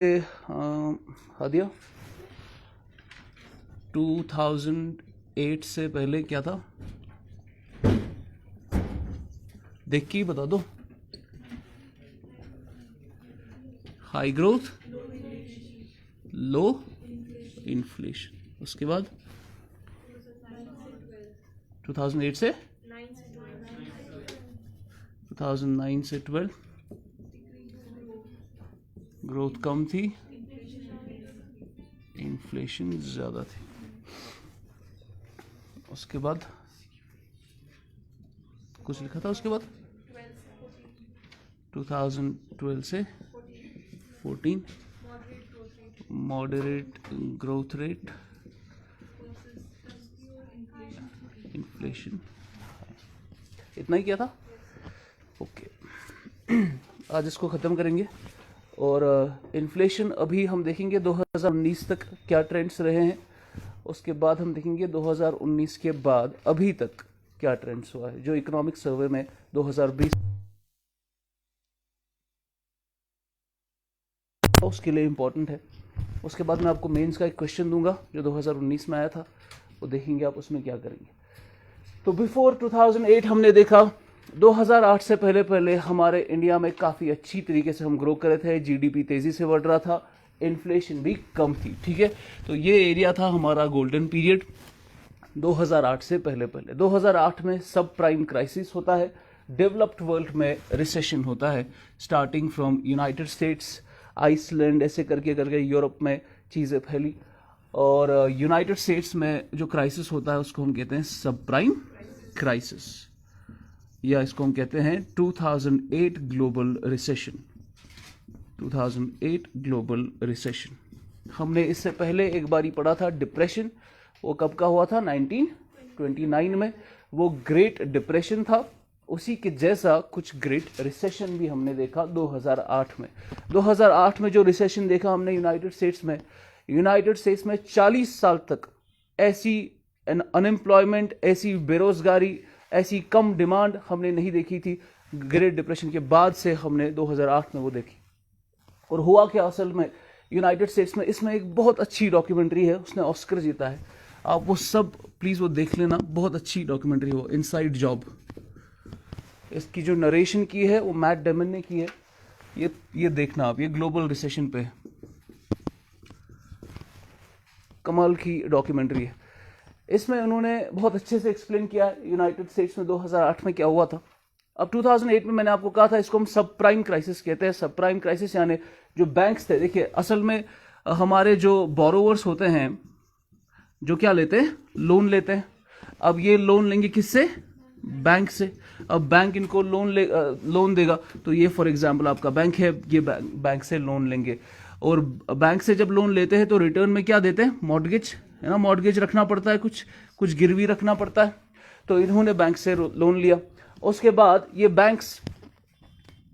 हादिया 2008 से पहले क्या था, देख के ही बता दो। हाई ग्रोथ, लो इन्फ्लेशन। उसके बाद 2008 से 2009 से 12 ग्रोथ कम थी, इन्फ्लेशन ज़्यादा थी। उसके बाद कुछ लिखा था उसके बाद 2012 से 14 मॉडरेट ग्रोथ रेट, इन्फ्लेशन। इतना ही किया था। ओके आज इसको ख़त्म करेंगे और इन्फ्लेशन अभी हम देखेंगे 2019 तक क्या ट्रेंड्स रहे हैं। उसके बाद हम देखेंगे 2019 के बाद अभी तक क्या ट्रेंड्स हुआ है, जो इकोनॉमिक सर्वे में 2020 उसके लिए इम्पोर्टेंट है। उसके बाद मैं आपको मेंस का एक क्वेश्चन दूंगा जो 2019 में आया था, वो देखेंगे आप उसमें क्या करेंगे। तो बिफोर 2008 हमने देखा 2008 से पहले हमारे इंडिया में काफ़ी अच्छी तरीके से हम ग्रो कर रहे थे, जीडीपी तेज़ी से बढ़ रहा था, इन्फ्लेशन भी कम थी। ठीक है, तो ये एरिया था हमारा गोल्डन पीरियड 2008 से पहले। 2008 में सब प्राइम क्राइसिस होता है, डेवलप्ड वर्ल्ड में रिसेशन होता है, starting from United States, Iceland, ऐसे करके करके यूरोप में चीज़ें फैली। और यूनाइटेड स्टेट्स में जो क्राइसिस होता है उसको हम कहते हैं सब प्राइम क्राइसिस, या इसको हम कहते हैं 2008 ग्लोबल रिसेशन। 2008 global recession. हमने इससे पहले एक बारी पढ़ा था डिप्रेशन, वो कब का हुआ था, 1929 में। वो ग्रेट डिप्रेशन था, उसी के जैसा कुछ ग्रेट रिसेशन भी हमने देखा 2008 में। 2008 में जो रिसेशन देखा हमने यूनाइटेड स्टेट्स में 40 साल तक ऐसी अनएम्प्लॉयमेंट, ऐसी बेरोजगारी, ऐसी कम डिमांड हमने नहीं देखी थी। ग्रेट डिप्रेशन के बाद से हमने 2008 में वो देखी। और हुआ क्या असल में यूनाइटेड स्टेट्स में, इसमें एक बहुत अच्छी डॉक्यूमेंट्री है, उसने ऑस्कर जीता है, आप वो सब प्लीज़ वो देख लेना, बहुत अच्छी डॉक्यूमेंट्री हो, इनसाइड जॉब। इसकी जो नरेशन की है वो मैट डेमन ने की है। ये देखना आप, ये ग्लोबल रिसेशन पे कमाल की डॉक्यूमेंट्री है। इसमें उन्होंने बहुत अच्छे से एक्सप्लेन किया है यूनाइटेड स्टेट्स में 2008 में क्या हुआ था। अब 2008 में मैंने आपको कहा था इसको हम सब प्राइम क्राइसिस कहते हैं। सब प्राइम क्राइसिस यानी जो बैंक्स थे, देखिए असल में हमारे जो बोरोवर्स होते हैं जो क्या लेते हैं, लोन लेते हैं। अब ये लोन लेंगे किससे, बैंक से। अब बैंक इनको लोन देगा, तो ये फॉर एग्जांपल आपका बैंक है, ये बैंक से लोन लेंगे। और बैंक से जब लोन लेते हैं तो रिटर्न में क्या देते हैं, मॉर्गेज, है ना, मॉर्गेज रखना पड़ता है, कुछ गिरवी रखना पड़ता है। तो इन्होंने बैंक से लोन लिया। उसके बाद ये बैंक्स,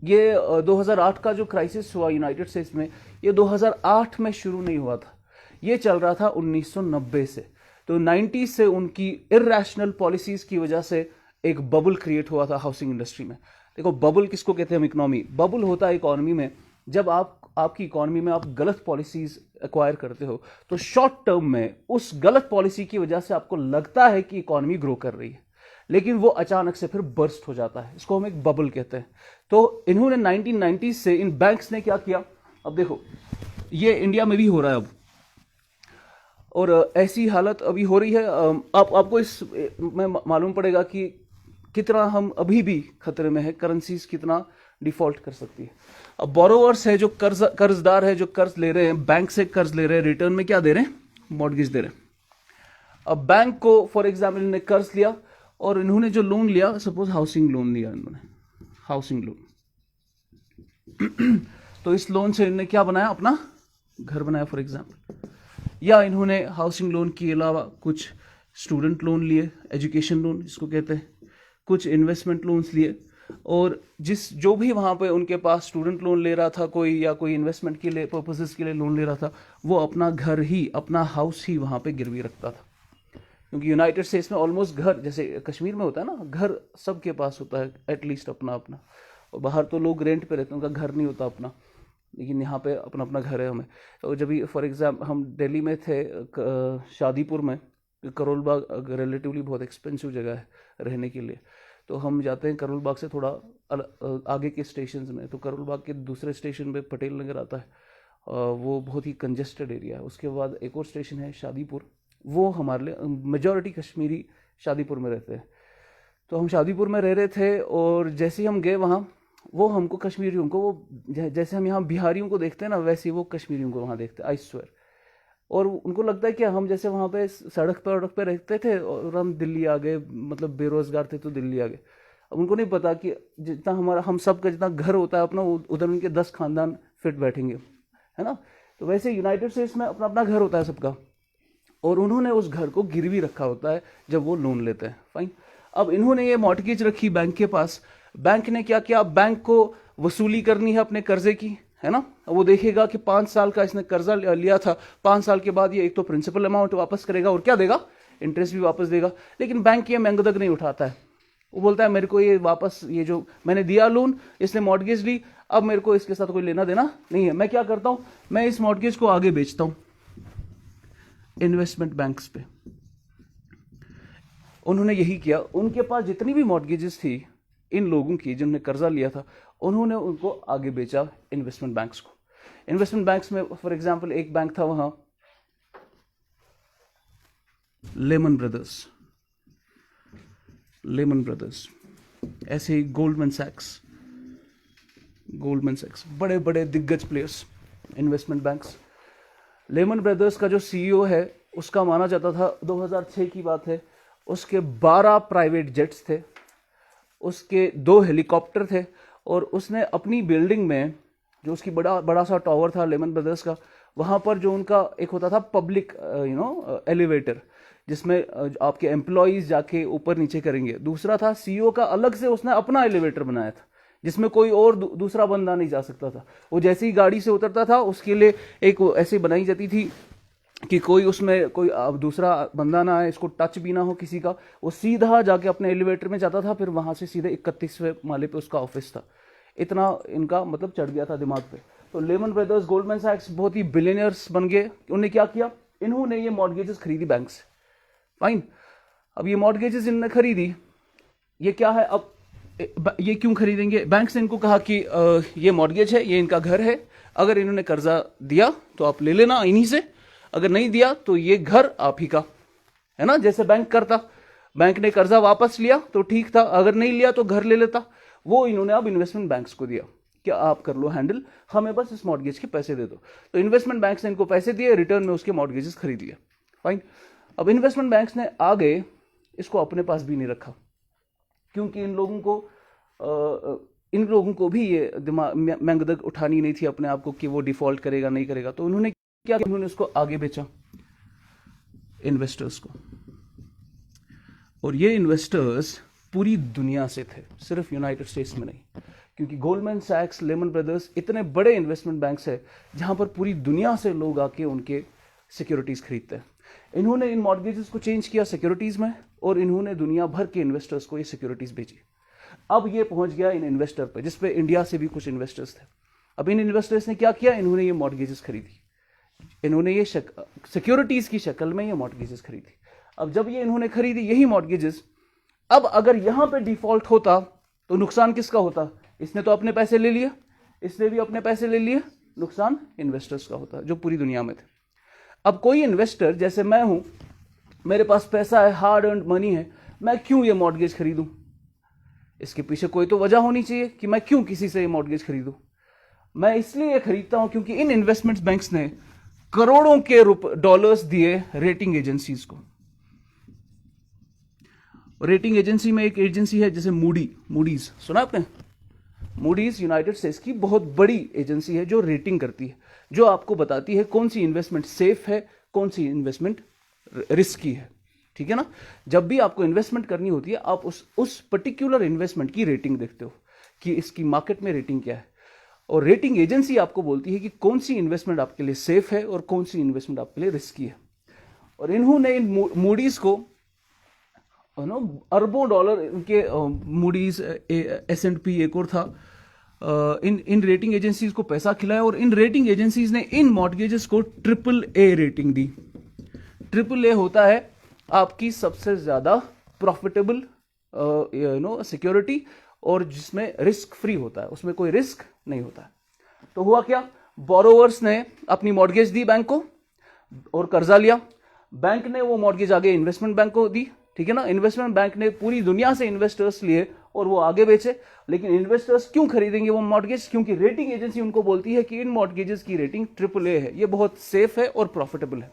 ये 2008 का जो क्राइसिस हुआ यूनाइटेड स्टेट्स में, ये 2008 में शुरू नहीं हुआ था, ये चल रहा था 1990 से। तो 90 से उनकी इरैशनल पॉलिसीज की वजह से एक बबल क्रिएट हुआ था हाउसिंग इंडस्ट्री में। देखो बबल किसको कहते हैं हम, इकोनॉमी। बबल होता है इकोनॉमी में जब आपकी इकोनॉमी में आप गलत पॉलिसीज एक्वायर करते हो, तो शॉर्ट टर्म में उस गलत पॉलिसी की वजह से आपको लगता है कि इकोनॉमी ग्रो कर रही है, लेकिन वो अचानक से फिर बर्स्ट हो जाता है, इसको हम एक बबल कहते हैं। तो इन्होंने 1990 से इन बैंक्स ने क्या किया, अब देखो ये इंडिया में भी हो रहा है अब, और ऐसी हालत अभी हो रही है। आपको इस में मालूम पड़ेगा कि कितना हम अभी भी खतरे में है, करेंसीज कितना डिफॉल्ट कर सकती है। अब बोरोवर्स है जो कर्जदार है, जो कर्ज ले रहे हैं, बैंक से कर्ज ले रहे हैं, रिटर्न में क्या दे रहे हैं, मॉर्गेज दे रहे हैं। अब बैंक को फॉर एग्जाम्पल इन्होंने कर्ज लिया और इन्होंने जो लोन लिया, सपोज हाउसिंग लोन लिया इन्होंने, हाउसिंग लोन तो इस लोन से इन्होंने क्या बनाया, अपना घर बनाया फॉर एग्जाम्पल। या इन्होंने हाउसिंग लोन के अलावा कुछ स्टूडेंट लोन लिए, एजुकेशन लोन इसको कहते हैं, कुछ इन्वेस्टमेंट लोन्स लिए। और जो भी वहाँ पे उनके पास स्टूडेंट लोन ले रहा था कोई, या कोई इन्वेस्टमेंट के लिए पर्पसेस के लिए लोन ले रहा था, वो अपना घर ही, अपना हाउस ही वहाँ पे गिरवी रखता था। क्योंकि यूनाइटेड स्टेट्स में ऑलमोस्ट घर, जैसे कश्मीर में होता है ना, घर सबके पास होता है एटलीस्ट अपना अपना, और बाहर तो लोग रेंट पे रहते हैं, उनका घर नहीं होता अपना। लेकिन यहाँ पे अपना अपना घर है हमें। तो जब भी फॉर एग्जाम्पल हम दिल्ली में थे शादीपुर में, करोल बाग रिलेटिवली बहुत एक्सपेंसिव जगह है रहने के लिए, तो हम जाते हैं करोल बाग से थोड़ा आगे के स्टेशन में। तो करोल बाग के दूसरे स्टेशन पे पटेल नगर आता है, वो बहुत ही कंजेस्टेड एरिया है। उसके बाद एक और स्टेशन है शादीपुर, वो हमारे लिए मेजॉरिटी कश्मीरी शादीपुर में रहते हैं। तो हम शादीपुर में रह रहे थे और जैसे ही हम गए वहाँ, वो हमको कश्मीरियों को, वो जैसे हम यहाँ बिहारियों को देखते हैं ना, वैसे ही वो कश्मीरियों को वहाँ देखते हैं, आई स्वेयर। और उनको लगता है कि हम जैसे वहाँ पे सड़क पे रहते थे और हम दिल्ली आ गए, मतलब बेरोजगार थे तो दिल्ली आ गए। अब उनको नहीं पता कि जितना हमारा हम सब का जितना घर होता है अपना, उधर उनके 10 खानदान फिट बैठेंगे, है ना। तो वैसे यूनाइटेड स्टेट्स में अपना अपना घर होता है सबका, और उन्होंने उस घर को गिरवी रखा होता है जब वो लोन लेते हैं। फाइन। अब इन्होंने ये मॉर्टगेज रखी बैंक के पास। बैंक ने क्या किया, बैंक को वसूली करनी है अपने कर्जे की, है ना। वो देखेगा कि 5 साल का इसने कर्जा लिया था, 5 साल के बाद ये एक तो प्रिंसिपल अमाउंट वापस करेगा और क्या देगा, इंटरेस्ट भी वापस देगा। लेकिन बैंक ये महंगदक नहीं उठाता है, वो बोलता है मेरे को ये वापस, ये जो मैंने दिया लोन, इसने मॉर्टगेज ली, अब मेरे को इसके साथ कोई लेना देना नहीं है। मैं क्या करता हूं, मैं इस मॉर्टगेज को आगे बेचता हूं इन्वेस्टमेंट बैंक्स पे। उन्होंने यही किया, उनके पास जितनी भी मॉर्टगेजेस थी इन लोगों की जिन्होंने कर्जा लिया था, उन्होंने उनको आगे बेचा इन्वेस्टमेंट बैंक्स को। इन्वेस्टमेंट बैंक्स में फॉर एग्जांपल एक बैंक था वहां, लेमन ब्रदर्स, ऐसे ही गोल्डमैन सैक्स, बड़े बड़े दिग्गज players, investment banks. Lehman Brothers का जो सीईओ है, उसका माना जाता था, 2006 की बात है, उसके 12 प्राइवेट जेट्स थे, उसके 2 हेलीकॉप्टर थे, और उसने अपनी बिल्डिंग में, जो उसकी बड़ा सा टावर था लेमन ब्रदर्स का, वहाँ पर जो उनका एक होता था पब्लिक एलिवेटर, जिसमें आपके एम्प्लॉयज जाके ऊपर नीचे करेंगे। दूसरा था सीईओ का अलग से उसने अपना एलिवेटर बनाया था, जिसमें कोई और दूसरा बंदा नहीं जा सकता था। वो जैसे ही गाड़ी से उतरता था, उसके लिए एक ऐसी बनाई जाती थी कि कोई उसमें कोई दूसरा बंदा ना आए, इसको टच भी ना हो किसी का। वो सीधा जाके अपने एलिवेटर में जाता था, फिर वहां से सीधे 31वें माले पे उसका ऑफिस था। इतना इनका मतलब चढ़ गया था दिमाग पे। तो लेमन ब्रदर्स, गोल्डमैन सैक्स बहुत ही बिलियनियर्स बन गए। उन्होंने क्या किया, इन्होंने ये मॉर्टगेजेस खरीदी बैंक से। फाइन। अब ये मॉर्टगेजेस इन्होंने खरीदी, ये क्या है, अब ये क्यों खरीदेंगे, बैंक ने इनको कहा कि ये मॉर्टगेज है, ये इनका घर है, अगर इन्होंने कर्जा दिया तो आप ले लेना इन्हीं से, अगर नहीं दिया तो ये घर आप ही का, है ना। जैसे बैंक करता, बैंक ने कर्जा वापस लिया तो ठीक था, अगर नहीं लिया तो घर ले लेता। वो इन्होंने अब इन्वेस्टमेंट बैंक्स को दिया कि आप कर लो हैंडल, हमें बस इस मॉर्टगेज के पैसे दे दो। तो इन्वेस्टमेंट बैंक्स ने इनको पैसे दिए, रिटर्न में उसके मॉर्टगेजेस खरीद लिए। फाइन। अब इन्वेस्टमेंट बैंक्स ने आगे इसको अपने पास भी नहीं रखा, क्योंकि इन लोगों को भी ये दिमाग महंगदक उठानी नहीं थी अपने आप को कि वो डिफॉल्ट करेगा नहीं करेगा। तो उन्होंने क्या, उन्होंने उसको आगे बेचा इन्वेस्टर्स को। और ये इन्वेस्टर्स पूरी दुनिया से थे, सिर्फ यूनाइटेड स्टेट्स में नहीं, क्योंकि गोल्डमैन सैक्स, लेमन ब्रदर्स इतने बड़े इन्वेस्टमेंट बैंक्स है जहां पर पूरी दुनिया से लोग आके उनके सिक्योरिटीज खरीदते हैं। इन्होंने इन मॉर्टगेजेस को चेंज किया सिक्योरिटीज में, और इन्होंने दुनिया भर के इन्वेस्टर्स को ये सिक्योरिटीज बेची। अब ये पहुंच गया इन इन्वेस्टर पे, जिसपे इंडिया से भी कुछ इन्वेस्टर्स थे। अब इन इन्वेस्टर्स ने क्या किया, इन्होंने ये मॉर्टगेजेस खरीदी, इन्होंने ये सिक्योरिटीज की शक्ल में ये मॉर्टगेजेस खरीदी। अब जब ये इन्होंने खरीदी यही मॉर्टगेजेस, अब अगर यहां पे डिफॉल्ट होता तो नुकसान किसका होता, इसने तो अपने पैसे ले लिए, इसने भी अपने पैसे ले लिए, नुकसान इन्वेस्टर्स का होता जो पूरी दुनिया में थे। अब कोई इन्वेस्टर जैसे मैं हूं, मेरे पास पैसा है, हार्ड अर्न्ड मनी है, मैं क्यों ये मॉर्टगेज खरीदूं, इसके पीछे कोई तो वजह होनी चाहिए कि मैं क्यों किसी से ये मॉर्टगेज खरीदूं। मैं इसलिए खरीदता हूं क्योंकि इन इन्वेस्टमेंट बैंक्स ने करोड़ों के डॉलर्स दिए रेटिंग एजेंसीज को। रेटिंग एजेंसी में एक एजेंसी है जैसे मूडीज, सुना आपने? मूडीज यूनाइटेड स्टेट्स की बहुत बड़ी एजेंसी है जो रेटिंग करती है, जो आपको बताती है कौन सी इन्वेस्टमेंट सेफ है, कौन सी इन्वेस्टमेंट रिस्की है। ठीक है ना। जब भी आपको इन्वेस्टमेंट करनी होती है, आप उस पर्टिकुलर इन्वेस्टमेंट की रेटिंग देखते हो कि इसकी मार्केट में रेटिंग क्या है, और रेटिंग एजेंसी आपको बोलती है कि कौन सी इन्वेस्टमेंट आपके लिए सेफ है और कौन सी इन्वेस्टमेंट आपके लिए रिस्की है। और इन्होंने इन मूडीज को अरबों डॉलर, इनके मूडीज, S&P एक और था, इन इन रेटिंग एजेंसीज को पैसा खिलाया और इन रेटिंग एजेंसीज ने इन मॉर्गेजेस को AAA रेटिंग दी। AAA होता है आपकी सबसे ज्यादा प्रॉफिटेबल सिक्योरिटी और जिसमें रिस्क फ्री होता है, उसमें कोई रिस्क नहीं होता है। तो हुआ क्या, बोरोवर्स ने अपनी मॉर्गेज दी बैंक को और कर्जा लिया, बैंक ने वो मॉर्गेज आगे इन्वेस्टमेंट बैंक को दी, ठीक है ना। इन्वेस्टमेंट बैंक ने पूरी दुनिया से इन्वेस्टर्स लिए और वो आगे बेचे। लेकिन इन्वेस्टर्स क्यों खरीदेंगे वो मॉर्गेज? क्योंकि रेटिंग एजेंसी उनको बोलती है कि इन मॉर्गेजेस की रेटिंग AAA है, ये बहुत सेफ है और प्रॉफिटेबल है।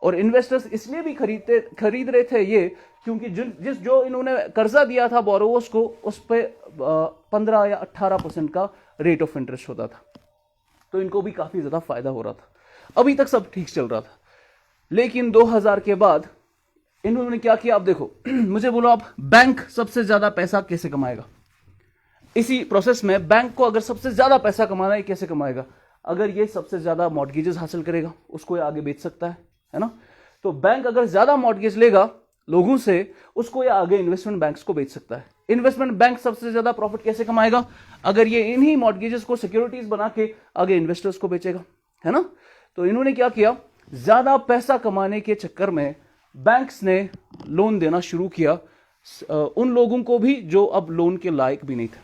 और इन्वेस्टर्स इसलिए भी खरीद रहे थे ये क्योंकि जो इन्होंने कर्जा दिया था बोरोवर्स को, उस पर 15 या 18% का रेट ऑफ इंटरेस्ट होता था, तो इनको भी काफी ज्यादा फायदा हो रहा था। अभी तक सब ठीक चल रहा था, लेकिन 2000 के बाद इन्होंने क्या किया? आप देखो मुझे बोलो आप, बैंक सबसे ज्यादा पैसा कैसे कमाएगा? इसी प्रोसेस में बैंक को अगर सबसे ज्यादा पैसा कमाना है, कैसे कमाएगा? अगर ये सबसे ज्यादा मॉर्गेजेस हासिल करेगा, उसको ये आगे बेच सकता है ना। तो बैंक अगर ज्यादा मॉर्गेज लेगा लोगों से, उसको ये आगे इन्वेस्टमेंट बैंक्स को बेच सकता है। इन्वेस्टमेंट बैंक सबसे ज्यादा प्रॉफिट कैसे कमाएगा? अगर ये इन्हीं मॉर्गेजेस को सिक्योरिटीज बना के आगे इन्वेस्टर्स को बेचेगा, है ना। तो इन्होंने क्या किया, ज्यादा पैसा कमाने के चक्कर में बैंक्स ने लोन देना शुरू किया उन लोगों को भी जो अब लोन के लायक भी नहीं थे,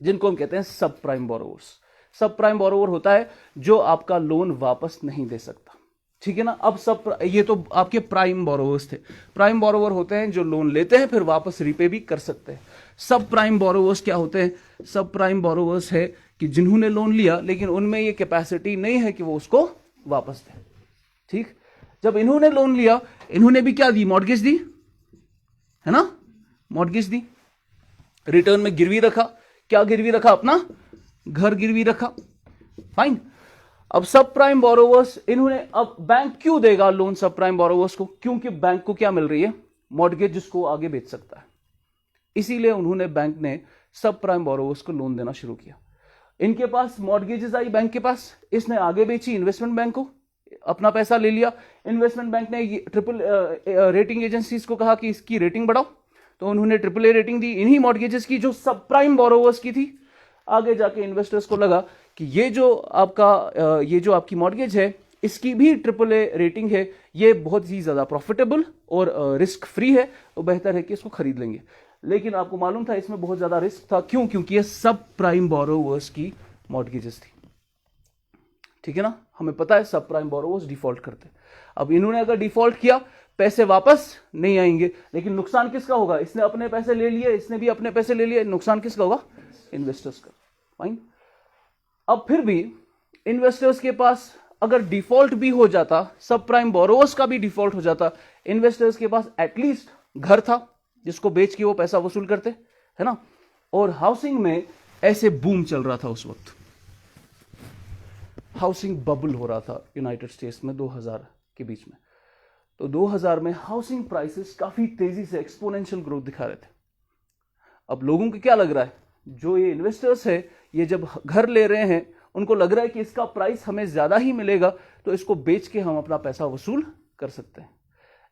जिनको हम कहते हैं सब प्राइम बोरोवर्स। सब प्राइम बोरोवर होता है जो आपका लोन वापस नहीं दे सकता, ठीक है ना। अब ये तो आपके प्राइम बोरोवर्स थे। प्राइम बोरोवर होते हैं जो लोन लेते हैं फिर वापस रिपे भी कर सकते हैं। सब प्राइम बोरोवर्स क्या होते हैं? सब प्राइम बोरोवर्स है कि जिन्होंने लोन लिया लेकिन उनमें ये कैपेसिटी नहीं है कि वो उसको वापस दें, ठीक। जब इन्होंने लोन लिया, इन्होंने भी क्या दी? मॉर्गेज दी, है ना, मॉर्गेज दी, रिटर्न में गिरवी रखा। क्या गिरवी रखा? अपना घर गिरवी रखा, फाइन। अब सब प्राइम बोरोवर्स, इन्होंने, अब बैंक क्यों देगा लोन सब प्राइम बोरोवर्स को? क्योंकि बैंक को क्या मिल रही है? मॉर्गेज, जिसको आगे बेच सकता है। इसीलिए उन्होंने, बैंक ने सब प्राइम बोरोवर्स को लोन देना शुरू किया। इनके पास मॉर्गेजेस आई बैंक के पास, इसने आगे बेची इन्वेस्टमेंट बैंक को, अपना पैसा ले लिया। इन्वेस्टमेंट बैंक ने रेटिंग एजेंसीज को कहा कि इसकी रेटिंग बढ़ाओ, तो उन्होंने AAA रेटिंग दी इन्हीं मॉर्गेजेस की जो सब प्राइम बोरोवर्स की थी। आगे जाके इन्वेस्टर्स को लगा कि ये जो आपकी मॉर्गेज है, इसकी भी AAA रेटिंग है, ये बहुत ही ज्यादा प्रॉफिटेबल और रिस्क फ्री है, तो बेहतर है कि इसको खरीद लेंगे। लेकिन आपको मालूम था इसमें बहुत ज्यादा रिस्क था। क्यों? क्योंकि ये सब प्राइम बोरोवर्स की मॉर्गेजेस थी, ठीक है ना। हमें पता है सब प्राइम बोरोवर्स डिफॉल्ट करते। अब इन्होंने अगर डिफॉल्ट किया, पैसे वापस नहीं आएंगे, लेकिन नुकसान किसका होगा? इसने अपने पैसे ले लिए, इसने भी अपने पैसे ले लिए, नुकसान किसका होगा? इन्वेस्टर्स का, फाइन। अब फिर भी इन्वेस्टर्स के पास अगर डिफॉल्ट भी हो जाता, सब प्राइम बोरोवर्स का भी डिफॉल्ट हो जाता, इन्वेस्टर्स के पास एटलीस्ट घर था जिसको बेच के वो पैसा वसूल करते, है ना। और हाउसिंग में ऐसे बूम चल रहा था उस वक्त, हाउसिंग बबल हो रहा था यूनाइटेड स्टेट्स में 2000 के बीच में। तो 2000 में हाउसिंग प्राइसेस काफी तेजी से एक्सपोनेंशियल ग्रोथ दिखा रहे थे। अब लोगों को क्या लग रहा है? जो ये इन्वेस्टर्स है, ये जब घर ले रहे हैं, उनको लग रहा है कि इसका प्राइस हमें ज्यादा ही मिलेगा, तो इसको बेच के हम अपना पैसा वसूल कर सकते हैं।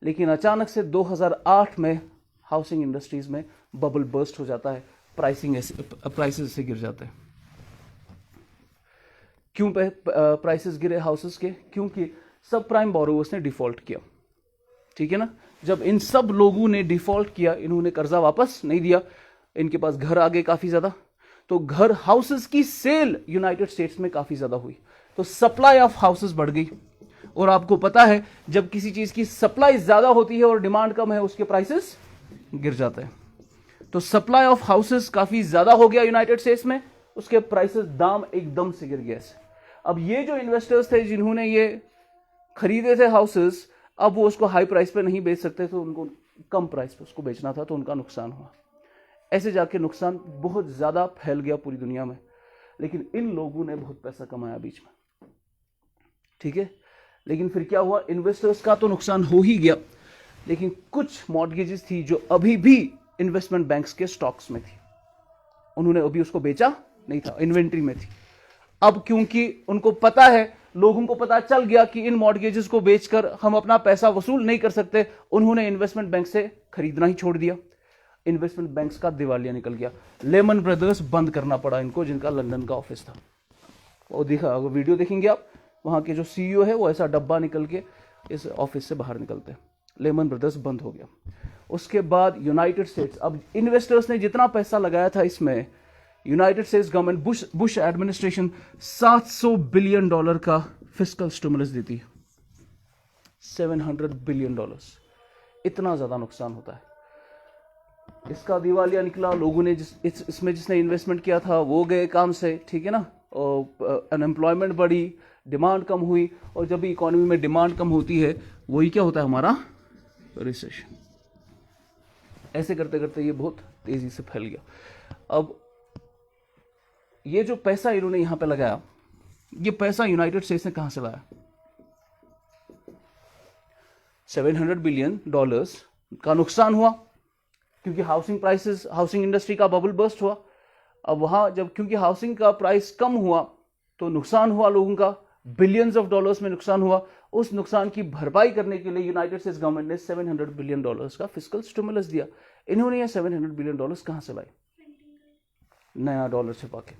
लेकिन अचानक से 2008 में हाउसिंग इंडस्ट्रीज में बबल बर्स्ट हो जाता है, प्राइसेस से गिर जाते हैं। क्यों प्राइसेस गिरे हाउसेस के? क्योंकि सब प्राइम बोरोवर्स ने डिफॉल्ट किया, ठीक है ना। जब इन सब लोगों ने डिफॉल्ट किया, इन्होंने कर्जा वापस नहीं दिया, इनके पास घर आ गए काफी ज्यादा, तो घर हाउसेस की सेल यूनाइटेड स्टेट्स में काफी ज्यादा हुई, तो सप्लाई ऑफ हाउसेस बढ़ गई। और आपको पता है जब किसी चीज की सप्लाई ज्यादा होती है और डिमांड कम है, उसके प्राइसेस गिर जाते हैं। तो सप्लाई ऑफ हाउसेस काफी ज्यादा हो गया यूनाइटेड स्टेट्स में, उसके प्राइसेस, दाम एकदम से गिर गए। अब ये जो इन्वेस्टर्स थे जिन्होंने ये खरीदे थे हाउसेस, अब वो उसको हाई प्राइस पे नहीं बेच सकते, तो उनको कम प्राइस पे उसको बेचना था, तो उनका नुकसान हुआ। ऐसे जाके नुकसान बहुत ज्यादा फैल गया पूरी दुनिया में, लेकिन इन लोगों ने बहुत पैसा कमाया बीच में, ठीक है। लेकिन फिर क्या हुआ? इन्वेस्टर्स का तो नुकसान हो ही गया, लेकिन कुछ मॉर्गेजेस थी जो अभी भी इन्वेस्टमेंट बैंक्स के स्टॉक्स में थी, उन्होंने अभी उसको बेचा नहीं था, इन्वेंट्री में थी। अब क्योंकि उनको पता है, लोगों को पता चल गया कि इन मॉर्गेजेस को बेचकर हम अपना पैसा वसूल नहीं कर सकते, उन्होंने इन्वेस्टमेंट बैंक से खरीदना ही छोड़ दिया। इन्वेस्टमेंट बैंक्स का दिवालिया निकल गया। लेमन ब्रदर्स बंद करना पड़ा इनको, जिनका लंदन का ऑफिस था। वो देखा, अगर वीडियो देखेंगे आप, वहाँ के जो सीईओ है वो ऐसा डब्बा निकल के इस ऑफिस से बाहर निकलते हैं। लेमन ब्रदर्स बंद हो गया। उसके बाद यूनाइटेड स्टेट्स, अब इन्वेस्टर्स ने जितना पैसा लगाया था इसमें, United states government Bush administration $700 billion का फिस्कल स्टिमुलस देती है। $700 बिलियन, इतना ज्यादा नुकसान होता है। इसका दिवालिया निकला। लोगों ने इसमें जिसने इन्वेस्टमेंट किया था वो गए काम से, ठीक है ना। और अनएम्प्लॉयमेंट बढ़ी, डिमांड कम हुई, और जब भी इकोनॉमी में डिमांड कम होती है वही क्या होता है, हमारा रिसेशन। ऐसे करते करते ये बहुत तेजी से फैल गया। अब ये जो पैसा इन्होंने यहां पे लगाया, ये पैसा यूनाइटेड स्टेट्स ने कहां से लाया? $700 बिलियन का नुकसान हुआ क्योंकि हाउसिंग प्राइसेस, हाउसिंग इंडस्ट्री का बबल बर्स्ट हुआ। अब वहां जब क्योंकि हाउसिंग का प्राइस कम हुआ तो नुकसान हुआ लोगों का, बिलियंस ऑफ डॉलर्स में नुकसान हुआ। उस नुकसान की भरपाई करने के लिए यूनाइटेड स्टेट्स गवर्नमेंट ने $700 बिलियन का फिस्कल स्टिमुलस दिया। इन्होंने ये $700 बिलियन कहां से लाए? नया डॉलर छपा के।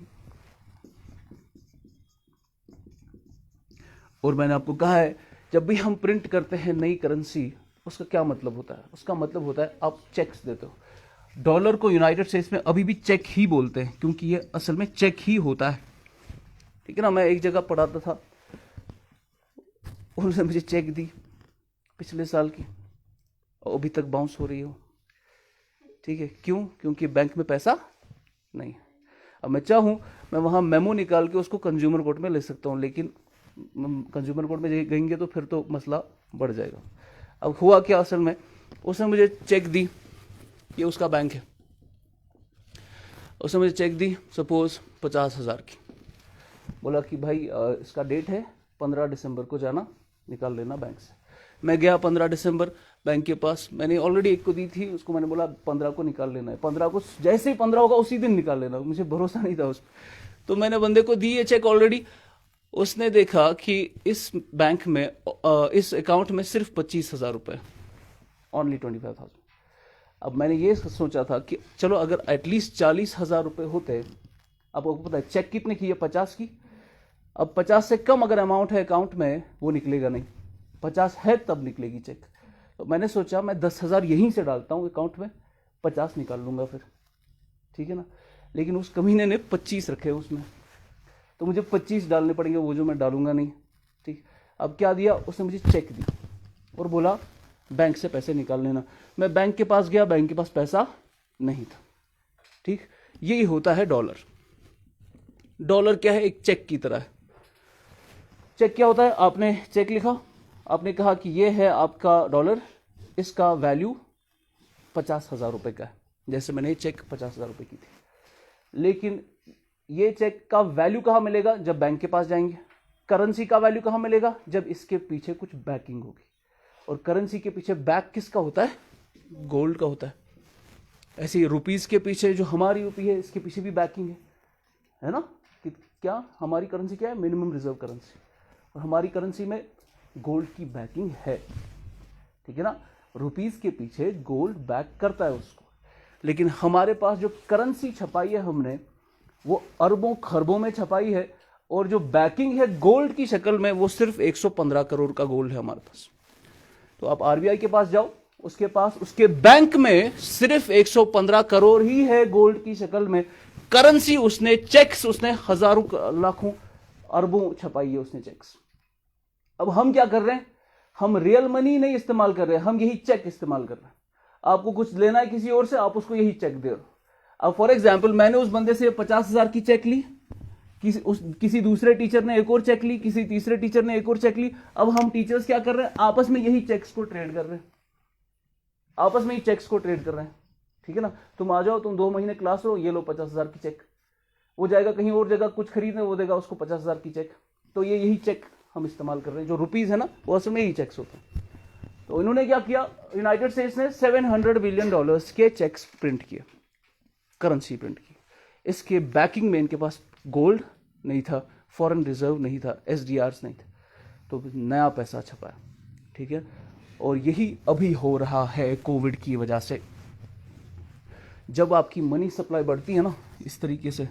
और मैंने आपको कहा है, जब भी हम प्रिंट करते हैं नई करेंसी, उसका क्या मतलब होता है? उसका मतलब होता है आप चेक्स देते हो। डॉलर को यूनाइटेड स्टेट्स में अभी भी चेक ही बोलते हैं, क्योंकि ये असल में चेक ही होता है, ठीक है ना। मैं एक जगह पढ़ाता था, उन्होंने मुझे चेक दी पिछले साल की, और अभी तक बाउंस हो रही हो, ठीक है। क्यों? क्योंकि बैंक में पैसा नहीं है। अब मैं चाहूं, मैं वहां मेमो निकाल के उसको कंज्यूमर कोर्ट में ले सकता हूं, लेकिन कंज्यूमर कोर्ट में गएंगे तो फिर तो मसला बढ़ जाएगा। अब हुआ क्या, असल में उसने मुझे चेक दी, ये उसका बैंक है, उसने मुझे चेक दी सपोज 50,000 की। बोला कि भाई इसका डेट है 15 दिसंबर को जाना, निकाल लेना बैंक से। मैं गया 15 दिसंबर बैंक के पास, मैंने ऑलरेडी एक को दी थी, उसको मैंने बोला 15 को निकाल लेना है। 15 को जैसे ही 15 होगा उसी दिन निकाल लेना, मुझे भरोसा नहीं था उस पर। तो मैंने बंदे को दी ये चेक ऑलरेडी। उसने देखा कि इस बैंक में, इस अकाउंट में सिर्फ 25,000 रुपए, ओनली 25,000। अब मैंने ये सोचा था कि चलो अगर एटलीस्ट 40,000 रुपए होते। अब आपको पता है चेक कितने की है? 50 की। अब 50 से कम अगर अमाउंट है अकाउंट में, वो निकलेगा नहीं। 50 है तब निकलेगी चेक। तो मैंने सोचा मैं 10,000 यहीं से डालता हूँ अकाउंट में, 50 निकाल लूंगा फिर, ठीक है ना। लेकिन उस कमीने ने 25 रखे उसमें, तो मुझे 25 डालने पड़ेंगे, वो जो मैं डालूंगा नहीं, ठीक। अब क्या दिया उसने? मुझे चेक दी और बोला बैंक से पैसे निकाल लेना। मैं बैंक के पास गया, बैंक के पास पैसा नहीं था, ठीक। यही होता है डॉलर। डॉलर क्या है? एक चेक की तरह है। चेक क्या होता है? आपने चेक लिखा, आपने कहा कि ये है आपका डॉलर, इसका वैल्यू 50,000 रुपए का है। जैसे मैंने चेक 50,000 रुपए की थी। लेकिन ये चेक का वैल्यू कहां मिलेगा? जब बैंक के पास जाएंगे। करेंसी का वैल्यू कहां मिलेगा? जब इसके पीछे कुछ बैकिंग होगी। और करेंसी के पीछे बैक किसका होता है? गोल्ड का होता है। ऐसे ही रुपीस के पीछे, जो हमारी रुपी है, इसके पीछे भी बैकिंग है ना। कि क्या हमारी करेंसी क्या है? Minimum reserve currency. और हमारी करेंसी में गोल्ड की बैकिंग है, ठीक है ना। रुपीस के पीछे गोल्ड बैक करता है उसको। लेकिन हमारे पास जो करेंसी छपाई है हमने, वो अरबों खरबों में छपाई है, और जो बैकिंग है गोल्ड की शक्ल में, वो सिर्फ 115 करोड़ का गोल्ड है हमारे पास। तो आप आरबीआई के पास जाओ, उसके पास, उसके बैंक में सिर्फ 115 करोड़ ही है गोल्ड की शक्ल में करेंसी। उसने चेक्स, उसने हजारों लाखों अरबों छपाई है उसने चेक्स। अब हम क्या कर रहे हैं? हम रियल मनी नहीं इस्तेमाल कर रहे हैं, हम यही चेक इस्तेमाल कर रहे हैं। आपको कुछ लेना है किसी और से, आप उसको यही चेक दे रहे हो। अब फॉर एग्जाम्पल, मैंने उस बंदे से 50,000 की चेक ली, किसी दूसरे टीचर ने एक और चेक ली, किसी तीसरे टीचर ने एक और चेक ली। अब हम टीचर्स क्या कर रहे हैं? आपस में यही चेक्स को ट्रेड कर रहे हैं, आपस में ही चेक्स को ट्रेड कर रहे हैं, ठीक है ना। तुम आ जाओ, तुम 2 महीने क्लास लो, ये लो 50,000 की चेक। वो जाएगा कहीं और जगह कुछ खरीदने, वो देगा उसको 50,000 की चेक। तो ये यही चेक हम इस्तेमाल कर रहे हैं। जो रुपीज है ना, वो असल में यही चेक्स होते हैं। तो इन्होंने क्या किया? यूनाइटेड स्टेट्स ने $700 बिलियन के चेक्स प्रिंट किए, करेंसी प्रिंट की। इसके बैकिंग में इनके पास गोल्ड नहीं था, फॉरेन रिजर्व नहीं था, एसडीआर्स नहीं थे, तो नया पैसा छपा, ठीक है। और यही अभी हो रहा है कोविड की वजह से। जब आपकी मनी सप्लाई बढ़ती है ना इस तरीके से,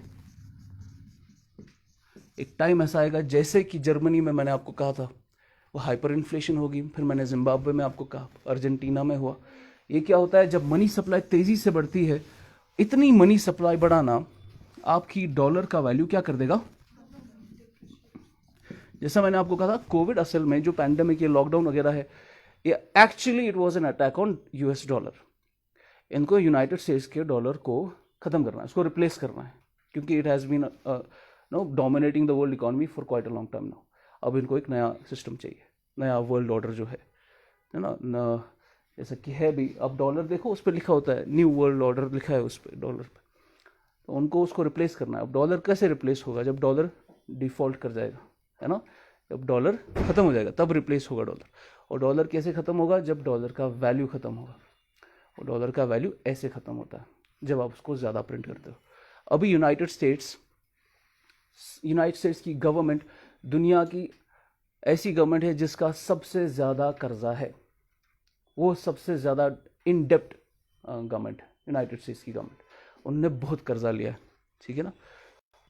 एक टाइम ऐसा आएगा, जैसे कि जर्मनी में मैंने आपको कहा था वो हाइपर इन्फ्लेशन होगी, फिर मैंने जिम्बाब्वे में आपको कहा, अर्जेंटीना में हुआ। ये क्या होता है, जब मनी सप्लाई तेजी से बढ़ती है, इतनी मनी सप्लाई बढ़ाना आपकी डॉलर का वैल्यू क्या कर देगा। जैसा मैंने आपको कहा था, कोविड असल में जो पैंडेमिक या लॉकडाउन वगैरह है, ये actually it was an attack on US dollar. इनको यूनाइटेड स्टेट्स के डॉलर को खत्म करना है, उसको रिप्लेस करना है, क्योंकि it has been no dominating the world economy for quite a long time now. अब इनको एक नया सिस्टम चाहिए, नया वर्ल्ड ऑर्डर जो है ना, जैसा कि है भी। अब डॉलर देखो, उस पर लिखा होता है न्यू वर्ल्ड ऑर्डर लिखा है उस पर, डॉलर पे। तो उनको उसको रिप्लेस करना है। अब डॉलर कैसे रिप्लेस होगा, जब डॉलर डिफॉल्ट कर जाएगा, है ना, जब डॉलर खत्म हो जाएगा तब रिप्लेस होगा डॉलर। और डॉलर कैसे खत्म होगा, जब डॉलर का वैल्यू खत्म होगा। और डॉलर का वैल्यू ऐसे खत्म होता है जब आप उसको ज़्यादा प्रिंट करते हो। अभी यूनाइटेड स्टेट्स की गवर्नमेंट दुनिया की ऐसी गवर्नमेंट है जिसका सबसे ज़्यादा कर्जा है, वो सबसे ज़्यादा इन डेप्ट गवर्नमेंट यूनाइटेड स्टेट्स की गवर्नमेंट। उन्होंने बहुत कर्जा लिया है, ठीक है ना।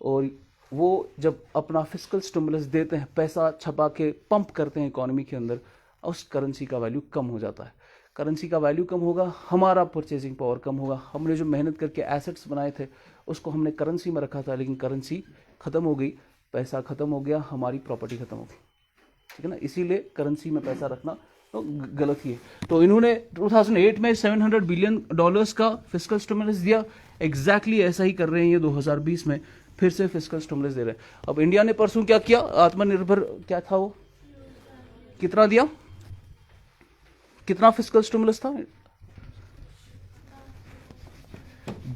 और वो जब अपना फिस्कल स्टिमुलस देते हैं, पैसा छपा के पंप करते हैं इकोनॉमी के अंदर, उस करेंसी का वैल्यू कम हो जाता है। करेंसी का वैल्यू कम होगा, हमारा परचेजिंग पावर कम होगा। हमने जो मेहनत करके एसेट्स बनाए थे उसको हमने करेंसी में रखा था, लेकिन करेंसी ख़त्म हो गई, पैसा ख़त्म हो गया, हमारी प्रॉपर्टी ख़त्म हो गई, ठीक है ना। इसीलिए करेंसी में पैसा रखना तो गलत ही है। तो इन्होंने 2008 में $700 बिलियन का फिस्कल स्टिमुलस दिया। एग्जैक्टली ऐसा ही कर रहे हैं ये 2020 में, फिर से फिस्कल स्टिमुलस दे रहे हैं। अब इंडिया ने परसों क्या किया, आत्मनिर्भर क्या था वो, कितना दिया, कितना फिस्कल स्टिमुलस था,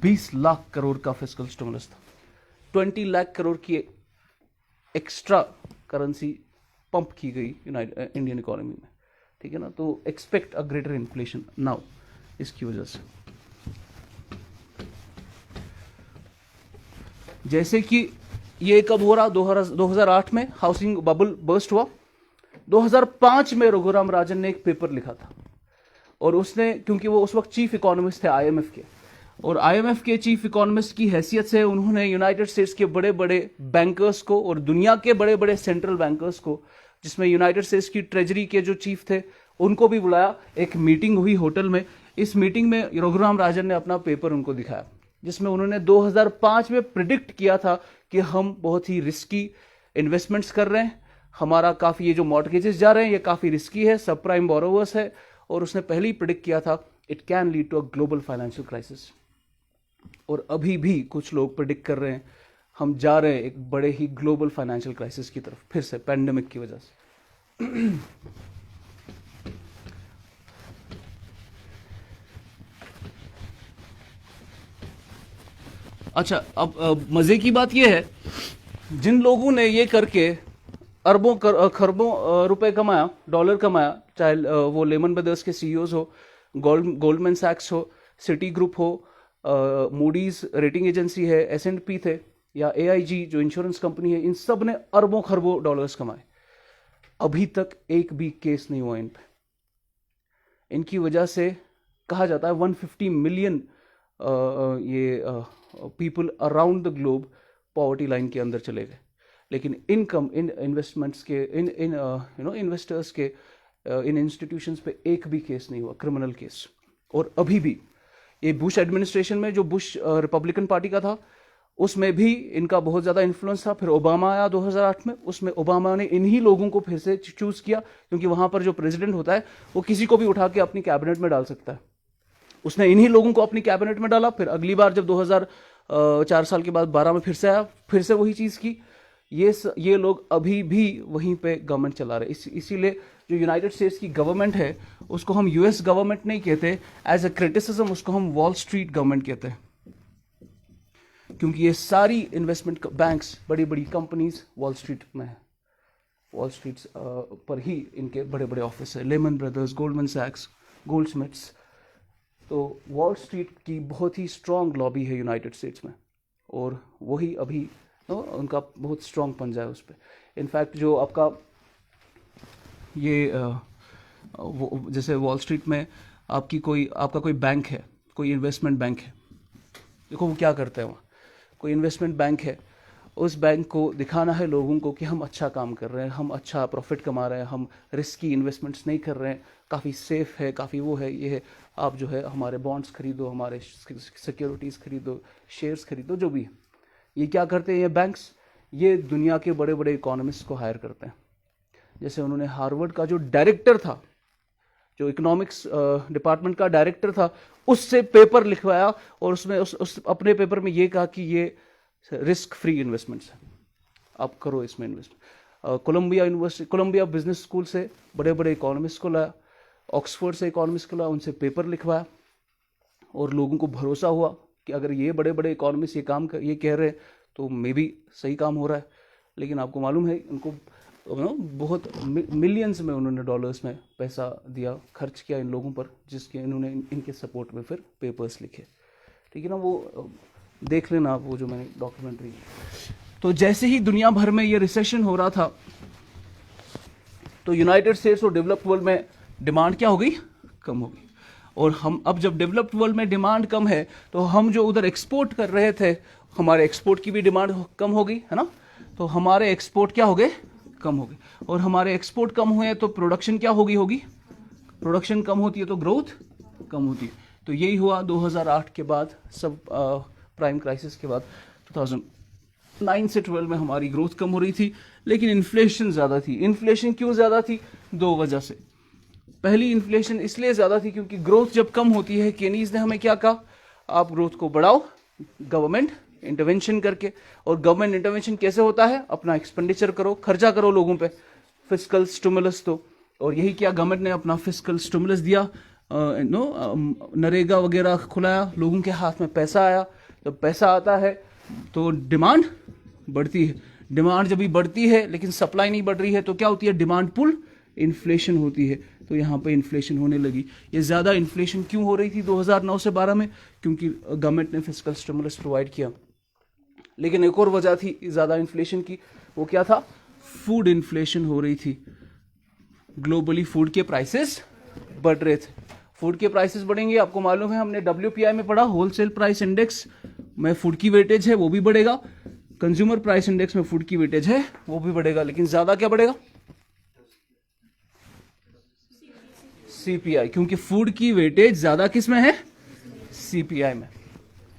20 लाख करोड़ का फिस्कल स्टिमुलस था। 20 लाख करोड़ की एक्स्ट्रा करेंसी पंप की गई इंडियन इकोनॉमी में, ठीक है ना। तो expect a greater inflation now इसकी वजह से। जैसे कि ये कब हो रहा, 2008 में हाउसिंग बबल बर्स्ट हुआ। 2005 में रघुराम राजन ने एक पेपर लिखा था, और उसने, क्योंकि वो उस वक्त चीफ इकोनॉमिस्ट थे आईएमएफ के, और आईएमएफ के चीफ इकोनॉमिस्ट की हैसियत से उन्होंने यूनाइटेड स्टेट्स के बड़े बड़े बैंकर्स को और दुनिया के बड़े बड़े सेंट्रल बैंकर्स को, जिसमें यूनाइटेड स्टेट्स की ट्रेजरी के जो चीफ थे उनको भी बुलाया। एक मीटिंग हुई होटल में। इस मीटिंग में रघुराम राजन ने अपना पेपर उनको दिखाया, जिसमें उन्होंने 2005 में प्रिडिक्ट किया था कि हम बहुत ही रिस्की इन्वेस्टमेंट्स कर रहे हैं, हमारा काफ़ी ये जो मॉर्टगेजेस जा रहे हैं ये काफ़ी रिस्की है, सब प्राइम बोरोवर्स है। और उसने पहले ही प्रिडिक्ट किया था it can lead to a global financial crisis. और अभी भी कुछ लोग प्रिडिक्ट कर रहे हैं हम जा रहे हैं एक बड़े ही ग्लोबल फाइनेंशियल क्राइसिस की तरफ, फिर से पैंडेमिक की वजह से। अच्छा, अब मजे की बात यह है, जिन लोगों ने ये करके अरबों खरबों रुपए कमाया, डॉलर कमाया, चाहे वो लेमन ब्रदर्स के सीईओज हो, गोल्डमैन सैक्स हो, सिटी ग्रुप हो, मूडीज रेटिंग एजेंसी है, S&P थे, या AIG जो इंश्योरेंस कंपनी है, इन सब ने अरबों खरबों डॉलर्स कमाए। अभी तक एक भी केस नहीं हुआ इन पे। इनकी वजह से कहा जाता है 150 million people around the globe poverty line के अंदर चले गए। लेकिन इनकम इन इन्वेस्टमेंट्स के इन इन्वेस्टर्स के इन इंस्टीट्यूशंस पे एक भी केस नहीं हुआ, क्रिमिनल केस। और अभी भी ये बुश एडमिनिस्ट्रेशन में, जो बुश रिपब्लिकन पार्टी का था, उसमें भी इनका बहुत ज़्यादा इन्फ्लुएंस था। फिर ओबामा आया 2008 में, उसमें ओबामा ने इन्हीं लोगों को फिर से चूज किया, क्योंकि वहाँ पर जो प्रेसिडेंट होता है वो किसी को भी उठा के अपनी कैबिनेट में डाल सकता है। उसने इन्हीं लोगों को अपनी कैबिनेट में डाला। फिर अगली बार जब 2004 साल के बाद 12 में फिर से आया, फिर से वही चीज़ की। ये लोग अभी भी वहीं पे गवर्नमेंट चला रहे। इसीलिए जो यूनाइटेड स्टेट्स की गवर्नमेंट है उसको हम यूएस गवर्नमेंट नहीं कहते, एज अ क्रिटिसिज्म उसको हम वॉल स्ट्रीट गवर्नमेंट कहते हैं, क्योंकि ये सारी इन्वेस्टमेंट बैंक्स, बड़ी बड़ी कंपनीज वॉल स्ट्रीट में है। वॉल स्ट्रीट पर ही इनके बड़े बड़े ऑफिस है, लेमन ब्रदर्स, गोल्डमैन सैक्स, गोल्डस्मिथ्स। तो वॉल स्ट्रीट की बहुत ही स्ट्रॉन्ग लॉबी है यूनाइटेड स्टेट्स में, और वही अभी उनका बहुत स्ट्रॉन्ग पंजा है उस पर। इनफैक्ट जो आपका ये जैसे वॉल स्ट्रीट में आपका कोई बैंक है, कोई इन्वेस्टमेंट बैंक है, देखो वो क्या करते हैं, वहाँ कोई इन्वेस्टमेंट बैंक है, उस बैंक को दिखाना है लोगों को कि हम अच्छा काम कर रहे हैं, हम अच्छा प्रॉफिट कमा रहे हैं, हम रिस्की इन्वेस्टमेंट्स नहीं कर रहे हैं, काफ़ी सेफ है, काफ़ी वो है, ये है, आप जो है हमारे बॉन्ड्स खरीदो, हमारे सिक्योरिटीज़ खरीदो, शेयर्स खरीदो, जो भी है। ये क्या करते हैं ये बैंक्स, ये दुनिया के बड़े बड़े इकोनॉमिस्ट को हायर करते हैं। जैसे उन्होंने हार्वर्ड का जो डायरेक्टर था, जो इकोनॉमिक्स डिपार्टमेंट का डायरेक्टर था, उससे पेपर लिखवाया और उसमें उस अपने पेपर में ये कहा कि ये रिस्क फ्री इन्वेस्टमेंट्स है, आप करो इसमें investment. Columbia University, Columbia business school से बड़े बड़े इकोनॉमिस्ट को लाया, ऑक्सफोर्ड से इकोनॉमिस्ट को लाया, उनसे पेपर लिखवाया और लोगों को भरोसा हुआ कि अगर ये बड़े बड़े इकोनॉमिस्ट ये कह रहे हैं तो मे बी सही काम हो रहा है। लेकिन आपको मालूम है उनको बहुत मिलियंस में उन्होंने डॉलर्स में पैसा दिया, खर्च किया इन लोगों पर, जिसके इन्होंने इनके सपोर्ट में फिर पेपर्स लिखे। ठीक है ना, वो देख लेना आप वो जो मैंने डॉक्यूमेंट्री। तो जैसे ही दुनिया भर में ये रिसेशन हो रहा था तो यूनाइटेड स्टेट्स और डेवलप्ड वर्ल्ड में डिमांड क्या हो गई, कम हो गई। और हम अब जब डेवलप्ड वर्ल्ड में डिमांड कम है तो हम जो उधर एक्सपोर्ट कर रहे थे, हमारे एक्सपोर्ट की भी डिमांड कम हो गई, है ना। तो हमारे एक्सपोर्ट क्या हो गए, कम हो गए। और हमारे एक्सपोर्ट कम हुए तो प्रोडक्शन क्या होगी, प्रोडक्शन कम होती है तो ग्रोथ कम होती है। तो यही हुआ 2008 के बाद, सब प्राइम क्राइसिस के बाद 2009 से 12 में हमारी ग्रोथ कम हो रही थी, लेकिन इन्फ्लेशन ज़्यादा थी। इन्फ्लेशन क्यों ज़्यादा थी, दो वजह से। पहली, इन्फ्लेशन इसलिए ज़्यादा थी क्योंकि ग्रोथ जब कम होती है, केनीज ने हमें क्या कहा, आप ग्रोथ को बढ़ाओ गवर्नमेंट इंटरवेंशन करके। और गवर्नमेंट इंटरवेंशन कैसे होता है, अपना एक्सपेंडिचर करो, खर्चा करो लोगों पे, फिस्कल स्टिमुलस। तो और यही किया, गवर्नमेंट ने अपना फिस्कल स्टिमुलस दिया, नरेगा वगैरह खुलाया, लोगों के हाथ में पैसा आया। जब पैसा आता है तो डिमांड बढ़ती है, डिमांड जब भी बढ़ती है लेकिन सप्लाई नहीं बढ़ रही है तो क्या होती है, डिमांड पुल इन्फ्लेशन होती है। तो यहाँ पे इन्फ्लेशन होने लगी। ये ज़्यादा इन्फ्लेशन क्यों हो रही थी 2009 से 12 में, क्योंकि गवर्नमेंट ने फिस्कल स्टिमुलस प्रोवाइड किया। लेकिन एक और वजह थी ज़्यादा इन्फ्लेशन की, वो क्या था, फूड इन्फ्लेशन हो रही थी। ग्लोबली फूड के प्राइसेस बढ़ रहे थे। फूड के प्राइसेस बढ़ेंगे, आपको मालूम है, हमने WPI में पढ़ा, होलसेल प्राइस इंडेक्स में फूड की वेटेज है वो भी बढ़ेगा, कंज्यूमर प्राइस इंडेक्स में फूड की वेटेज है वो भी बढ़ेगा। लेकिन ज़्यादा क्या बढ़ेगा, CPI, क्योंकि फूड की वेटेज ज़्यादा किस में है, CPI में।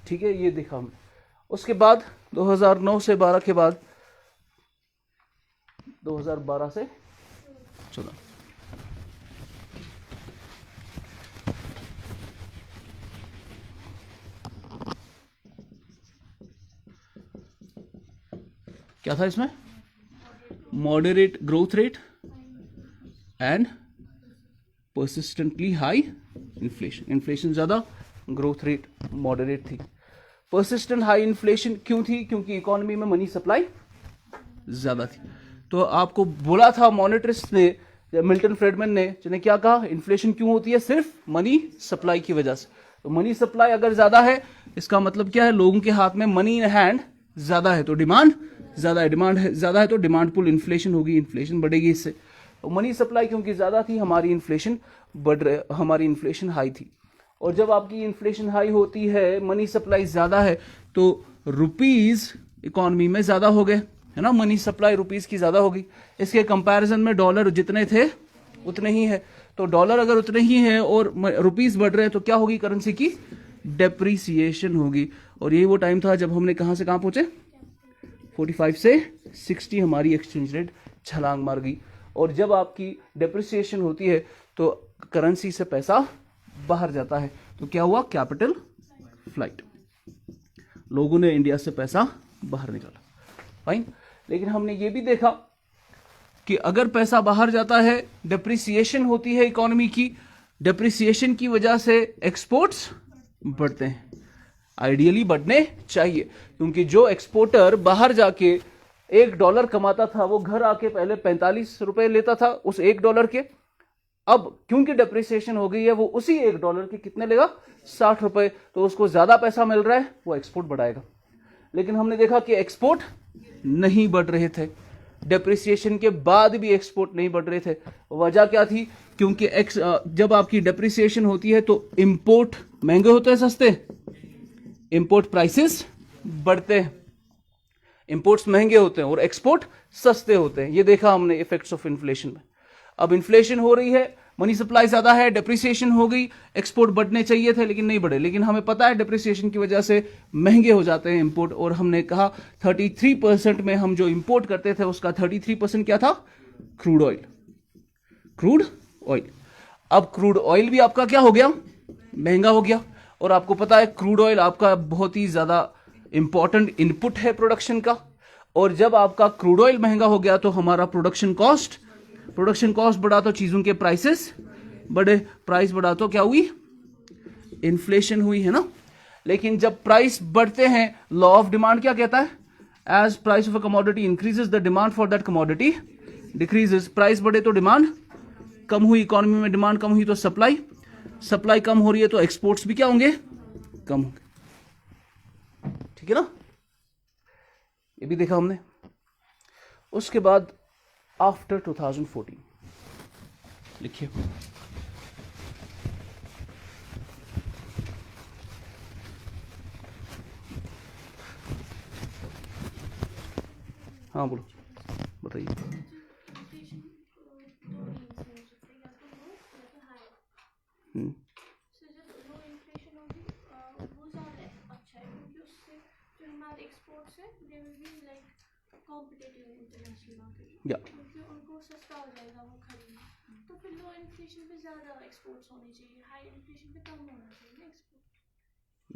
ठीक है, ये देखा हमने। उसके बाद 2009 से 12 के बाद 2012 से 14 क्या था इसमें, moderate growth rate and persistently high inflation. Inflation ज़्यादा, ग्रोथ रेट मॉडरेट थी। परसिस्टेंट हाई इन्फ्लेशन क्यों थी, क्योंकि इकोनॉमी में मनी सप्लाई ज़्यादा थी। तो आपको बोला था मॉनेटरिस्ट ने, मिल्टन फ्रेडमैन ने, जिन्हें क्या कहा, इन्फ्लेशन क्यों होती है, सिर्फ मनी सप्लाई की वजह से। तो मनी सप्लाई अगर ज़्यादा है इसका मतलब क्या है, लोगों के हाथ में मनी इन हैंड ज़्यादा है तो डिमांड ज़्यादा है, डिमांड ज़्यादा है तो डिमांड पुल इन्फ्लेशन होगी, इन्फ्लेशन बढ़ेगी इससे। तो मनी सप्लाई क्योंकि ज़्यादा थी, हमारी इन्फ्लेशन हमारी इन्फ्लेशन हाई थी। और जब आपकी इन्फ्लेशन हाई होती है, मनी सप्लाई ज़्यादा है, तो रुपीज़ इकोनॉमी में ज़्यादा हो गए, है ना, मनी सप्लाई रुपीज़ की ज़्यादा होगी। इसके कंपैरिजन में डॉलर जितने थे उतने ही है। तो डॉलर अगर उतने ही है और रुपीज़ बढ़ रहे हैं तो क्या होगी, करेंसी की डेप्रीसिएशन होगी। और यही वो टाइम था जब हमने कहाँ से कहाँ पहुँचे, 45 से 60 हमारी एक्सचेंज रेट छलांग मार गई। और जब आपकी डेप्रिसिएशन होती है तो करेंसी से पैसा बाहर जाता है, तो क्या हुआ, कैपिटल फ्लाइट, लोगों ने इंडिया से पैसा बाहर निकाला। फाइन। लेकिन हमने ये भी देखा कि अगर पैसा बाहर जाता है, डेप्रिसिएशन होती है इकोनॉमी की, डेप्रिसिएशन की वजह से एक्सपोर्ट्स बढ़ते हैं, आइडियली बढ़ने चाहिए, क्योंकि जो एक्सपोर्टर बाहर जाके $1 कमाता था वो घर आके पहले 45 रुपए लेता था उस $1 के। अब क्योंकि डेप्रिसिएशन हो गई है वो उसी $1 के कितने लेगा, 60 रुपए। तो उसको ज्यादा पैसा मिल रहा है, वो एक्सपोर्ट बढ़ाएगा। लेकिन हमने देखा कि एक्सपोर्ट नहीं बढ़ रहे थे, डेप्रिसिएशन के बाद भी एक्सपोर्ट नहीं बढ़ रहे थे। वजह क्या थी, क्योंकि जब आपकी डेप्रिसिएशन होती है तो इंपोर्ट महंगे होते हैं, सस्ते, इंपोर्ट प्राइसेस बढ़ते हैं, इंपोर्ट्स महंगे होते हैं और एक्सपोर्ट सस्ते होते हैं। ये देखा हमने इफेक्ट्स ऑफ इन्फ्लेशन में। अब इन्फ्लेशन हो रही है, मनी सप्लाई ज्यादा है, डेप्रिसिएशन हो गई, एक्सपोर्ट बढ़ने चाहिए थे लेकिन नहीं बढ़े। लेकिन हमें पता है डेप्रिसिएशन की वजह से महंगे हो जाते हैं इंपोर्ट, और हमने कहा 33% में हम जो इंपोर्ट करते थे उसका 33% क्या था? Crude oil. Crude oil. अब क्रूड ऑयल भी आपका क्या हो गया? महंगा हो गया। और आपको पता है क्रूड ऑयल आपका बहुत ही ज्यादा इंपॉर्टेंट इनपुट है प्रोडक्शन का, और जब आपका क्रूड ऑयल महंगा हो गया तो हमारा प्रोडक्शन कॉस्ट बढ़ा तो चीजों के प्राइसेस बढ़े, प्राइस बढ़ा तो क्या हुई? इन्फ्लेशन हुई, है ना। लेकिन जब प्राइस बढ़ते हैं, लॉ ऑफ डिमांड क्या कहता है? As price of a commodity increases the demand for that commodity decreases. Price बढ़े तो डिमांड कम हुई, इकोनॉमी में डिमांड कम हुई तो सप्लाई कम हो रही है तो एक्सपोर्ट्स भी क्या होंगे? कम होंगे। ठीक है ना, ये भी देखा हमने। उसके बाद आफ्टर 2014 लिखिए। हाँ बोलो, बताइए। या क्योंकि उनको सस्ता हो जाएगा वो खरीदना, तो फिर लो इन्फ्लेशन पे ज़्यादा एक्सपोर्ट्स होने चाहिए, हाई इन्फ्लेशन पे कम होना चाहिए ना एक्सपोर्ट,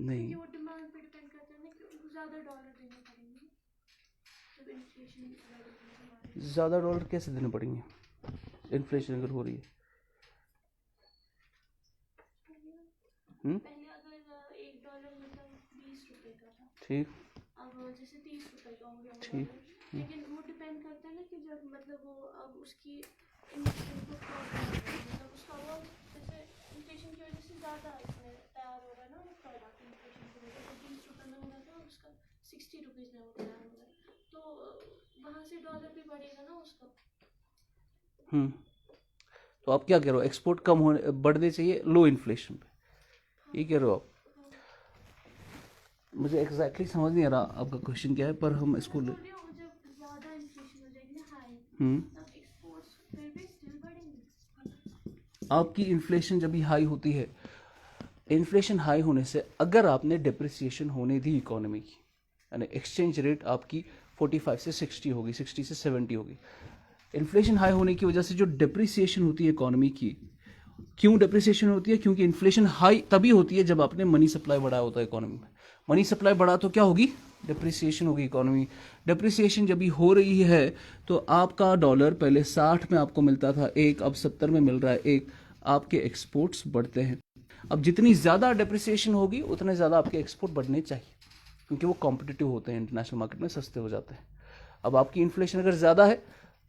नहीं, क्योंकि वो डिमांड पे डिपेंड करते हैं ना कि उनको ज़्यादा डॉलर देने पड़ेंगे जब इन्फ्लेशन। ज्यादा डॉलर कैसे देने पड़ेंगे इन्फ्लेशन अगर हो रही है? पहले अगर $1 मतलब $20 का था, ठीक, अब जैसे $30 का हो गया ठीक। लेकिन वो डिपेंड करता है ना कि जब मतलब वो अब उसकी मतलब उसका वो जैसे इन्फ्लेशन की वजह से ज़्यादा इसमें तैयार हो रहा है ना वो प्रोडक्ट, इन्फ्लेशन की वजह से $20 में हो रहा था उसका $60 में वो तैयार हो रहा है, तो वहाँ से डॉलर भी बढ़ेगा ना उसका। तो आप क्या कह रहे हो? एक्सपोर्ट कम होने बढ़ने चाहिए लो इन्फ्लेशन पे, ये कह रहे हो आप? मुझे एग्जैक्टली समझ नहीं आ रहा आपका क्वेश्चन क्या है, पर हम इसको जब ज़्यादा इन्फ्लेशन हो जाएगी ना हाई, तब एक्सपोर्ट्स फिर भी स्टिल बढ़ेंगे। आपकी इन्फ्लेशन जब भी हाई होती है, इन्फ्लेशन हाई होने से अगर आपने डिप्रिसिएशन होने दी इकोनॉमी की, यानी एक्सचेंज रेट आपकी 45 से 60 होगी, 60 से 70 होगी, इन्फ्लेशन हाई होने की वजह से जो डिप्रिसिएशन होती है इकोनॉमी की, क्यों डिप्रिसिएशन होती है? क्योंकि इन्फ्लेशन हाई तभी होती है जब आपने मनी सप्लाई बढ़ाया होता है इकोनॉमी में। मनी सप्लाई बढ़ा तो क्या होगी? डिप्रिसिएशन होगी इकोनॉमी। डिप्रिसिएशन जब भी हो रही है तो आपका डॉलर पहले 60 में आपको मिलता था एक, अब 70 में मिल रहा है एक, आपके एक्सपोर्ट्स बढ़ते हैं। अब जितनी ज़्यादा डिप्रिसिएशन होगी उतने ज़्यादा आपके एक्सपोर्ट बढ़ने चाहिए, क्योंकि वो कॉम्पिटिटिव होते हैं, इंटरनेशनल मार्केट में सस्ते हो जाते हैं। अब आपकी इन्फ्लेशन अगर ज़्यादा है,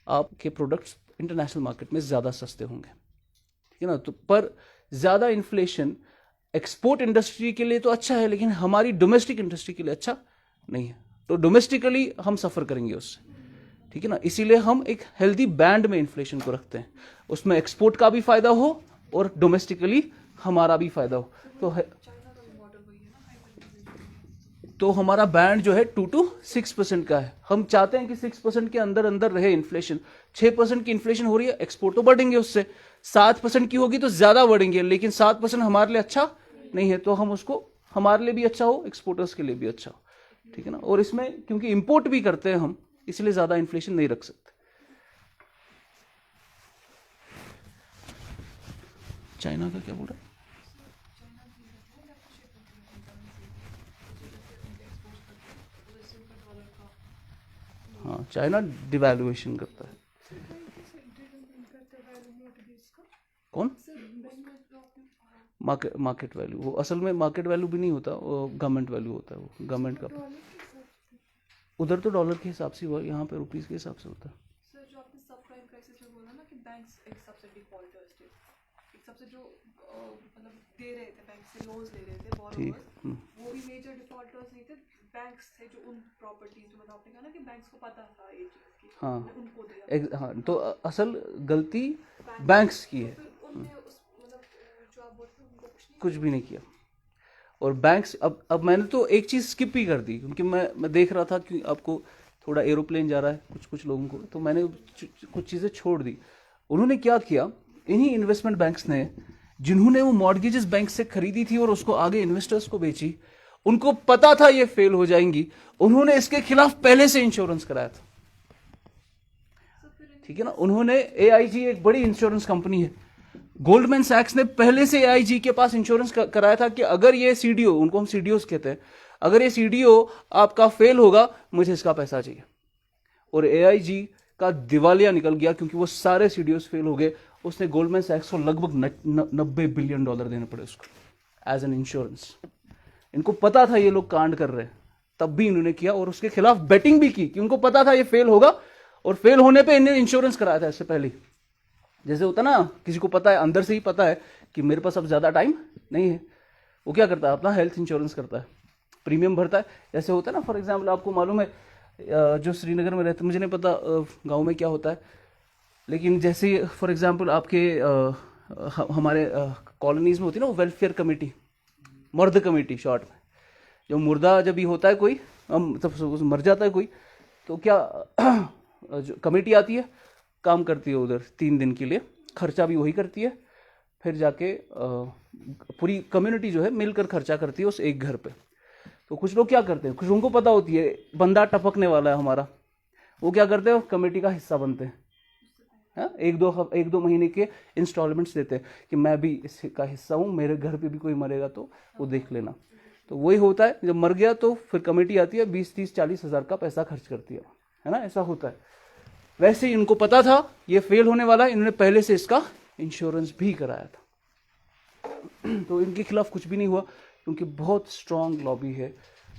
आपके प्रोडक्ट्स इंटरनेशनल मार्केट में ज़्यादा सस्ते होंगे, ठीक है ना। तो पर ज़्यादा इन्फ्लेशन एक्सपोर्ट इंडस्ट्री के लिए तो अच्छा है, लेकिन हमारी डोमेस्टिक इंडस्ट्री के लिए अच्छा नहीं है। तो डोमेस्टिकली हम सफ़र करेंगे उससे, ठीक है ना। इसीलिए हम एक हेल्दी बैंड में इन्फ्लेशन को रखते हैं, उसमें एक्सपोर्ट का भी फायदा हो और डोमेस्टिकली हमारा भी फायदा हो। तो हमारा बैंड जो है 2 to 6% का है। हम चाहते हैं कि 6% के अंदर अंदर रहे इन्फ्लेशन। 6% की इन्फ्लेशन हो रही है, एक्सपोर्ट तो बढ़ेंगे उससे। 7% की होगी तो ज्यादा बढ़ेंगे, लेकिन 7% हमारे लिए अच्छा नहीं है, तो हम उसको हमारे लिए भी अच्छा हो, एक्सपोर्टर्स के लिए भी अच्छा हो, ठीक है ना। और इसमें क्योंकि इंपोर्ट भी करते हैं हम, इसलिए ज्यादा इन्फ्लेशन नहीं रख सकते। चाइना का क्या बोल रहा है? हाँ, चाइना डिवैल्यूएशन करता है। कौन? Market value. वो असल में मार्केट वैल्यू भी नहीं होता, वो गवर्नमेंट वैल्यू होता है, वो गवर्नमेंट का। उधर तो डॉलर के हिसाब से हुआ, यहाँ पे रुपीस के हिसाब से होता है। सर जो आपने सब प्राइम क्राइसिस में बोला ना कि बैंक्स एक सबसे डिफॉल्टर्स थे, एक सबसे जो मतलब दे रहे थे, बैंक से लोन्स ले रहे थे बोरोवर्स, वो भी मेजर डिफॉल्टर्स नहीं थे, बैंक्स थे जो उन प्रॉपर्टीज, मतलब आपने कहा ना कि बैंक्स को पता था ये चीज़ की, हाँ, उनको दिया। हाँ, तो असल गलती बैंक्स की है। उनने उस मतलब जो आप बोलते हैं उनको कुछ भी नहीं किया। और बैंक्स अब मैंने तो एक चीज़ स्किप ही कर दी, क्योंकि मैं देख रहा था कि आपको थोड़ा एरोप्लेन जा रहा है कुछ लोगों को, तो मैंने कुछ चीज़ें छोड़ दी। उन्होंने क्या किया, इन्हीं इन्वेस्टमेंट बैंक्स ने, जिन्होंने वो मॉर्गेजेस बैंक से खरीदी थी और उसको आगे इन्वेस्टर्स को बेची, उनको पता था ये फेल हो जाएंगी, उन्होंने इसके खिलाफ पहले से इंश्योरेंस कराया था। ठीक है ना, उन्होंने AIG एक बड़ी इंश्योरेंस कंपनी है, गोल्डमैन सैक्स ने पहले से AIG के पास इंश्योरेंस कराया था कि अगर ये CDO, उनको हम CDOs कहते हैं, अगर ये CDO आपका फेल होगा, मुझे इसका पैसा चाहिए। और AIG का दिवालिया निकल गया, क्योंकि वो सारे CDOs फेल हो गए। उसने गोल्डमैन सैक्स को लगभग $90 बिलियन देने पड़े उसको एज एन इंश्योरेंस। इनको पता था ये लोग कांड कर रहे हैं, तब भी इन्होंने किया, और उसके खिलाफ बेटिंग भी की, कि उनको पता था ये फेल होगा, और फेल होने पे इन्हें इंश्योरेंस कराया था इससे पहले। जैसे होता ना, किसी को पता है, अंदर से ही पता है कि मेरे पास अब ज़्यादा टाइम नहीं है, वो क्या करता है, अपना हेल्थ इंश्योरेंस करता है, प्रीमियम भरता है। जैसे होता है ना, फॉर एग्जांपल आपको मालूम है, जो श्रीनगर में रहते, मुझे नहीं पता गांव में क्या होता है, लेकिन जैसे फॉर एग्जांपल आपके हमारे कॉलोनीज़ में होती है ना वेलफेयर कमेटी, मर्द कमेटी शॉर्ट में, जो मुर्दा जब भी होता है कोई, तब मर जाता है कोई, तो क्या जो कमेटी आती है, काम करती है उधर 3 दिन के लिए, खर्चा भी वही करती है, फिर जाके पूरी कम्युनिटी जो है मिलकर खर्चा करती है उस एक घर पे। तो कुछ लोग क्या करते हैं, कुछ उनको पता होती है बंदा टपकने वाला है हमारा, वो क्या करते हैं, कमेटी का हिस्सा बनते हैं, हाँ, एक दो महीने के इंस्टॉलमेंट्स देते हैं कि मैं भी इसका हिस्सा हूँ, मेरे घर पे भी कोई मरेगा तो वो देख लेना। तो वही होता है, जब मर गया तो फिर कमेटी आती है, 20-30-40 हज़ार का पैसा खर्च करती है ना, ऐसा होता है। वैसे ही इनको पता था ये फेल होने वाला है, इन्होंने पहले से इसका इंश्योरेंस भी कराया था। तो इनके खिलाफ कुछ भी नहीं हुआ, क्योंकि बहुत स्ट्रांग लॉबी है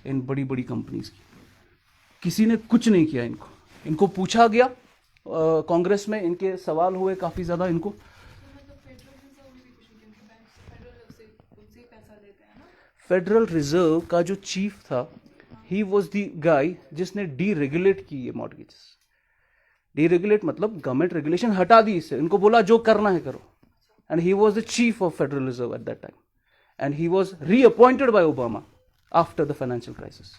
इन बड़ी बड़ी कंपनीज की। किसी ने कुछ नहीं किया इनको पूछा गया कांग्रेस में, इनके सवाल हुए काफ़ी ज़्यादा इनको। फेडरल रिजर्व का जो चीफ था, ही वॉज द गाय जिसने डीरेगुलेट की ये मॉर्गेजेस। डीरेगुलेट मतलब गवर्नमेंट रेगुलेशन हटा दी इससे, इनको बोला जो करना है करो। And he was the chief of Federal Reserve at that time, and he was reappointed by Obama after the financial crisis.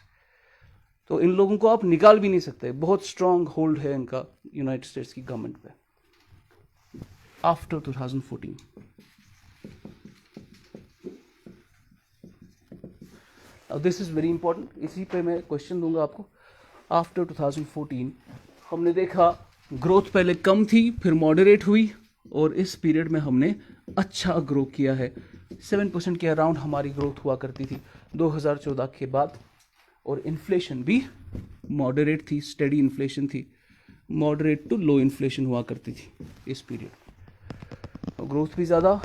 तो इन लोगों को आप निकाल भी नहीं सकते, बहुत स्ट्रांग होल्ड है इनका यूनाइटेड स्टेट्स की गवर्नमेंट पे after 2014। This is very important, इसी पे मैं क्वेश्चन दूंगा आपको। आफ्टर 2014 हमने देखा ग्रोथ पहले कम थी, फिर मॉडरेट हुई, और इस पीरियड में हमने अच्छा ग्रो किया है। 7% के अराउंड हमारी ग्रोथ हुआ करती थी 2014 के बाद, और इन्फ्लेशन भी मॉडरेट थी, स्टेडी इन्फ्लेशन थी, मॉडरेट टू लो इन्फ्लेशन हुआ करती थी इस पीरियड। ग्रोथ भी ज़्यादा,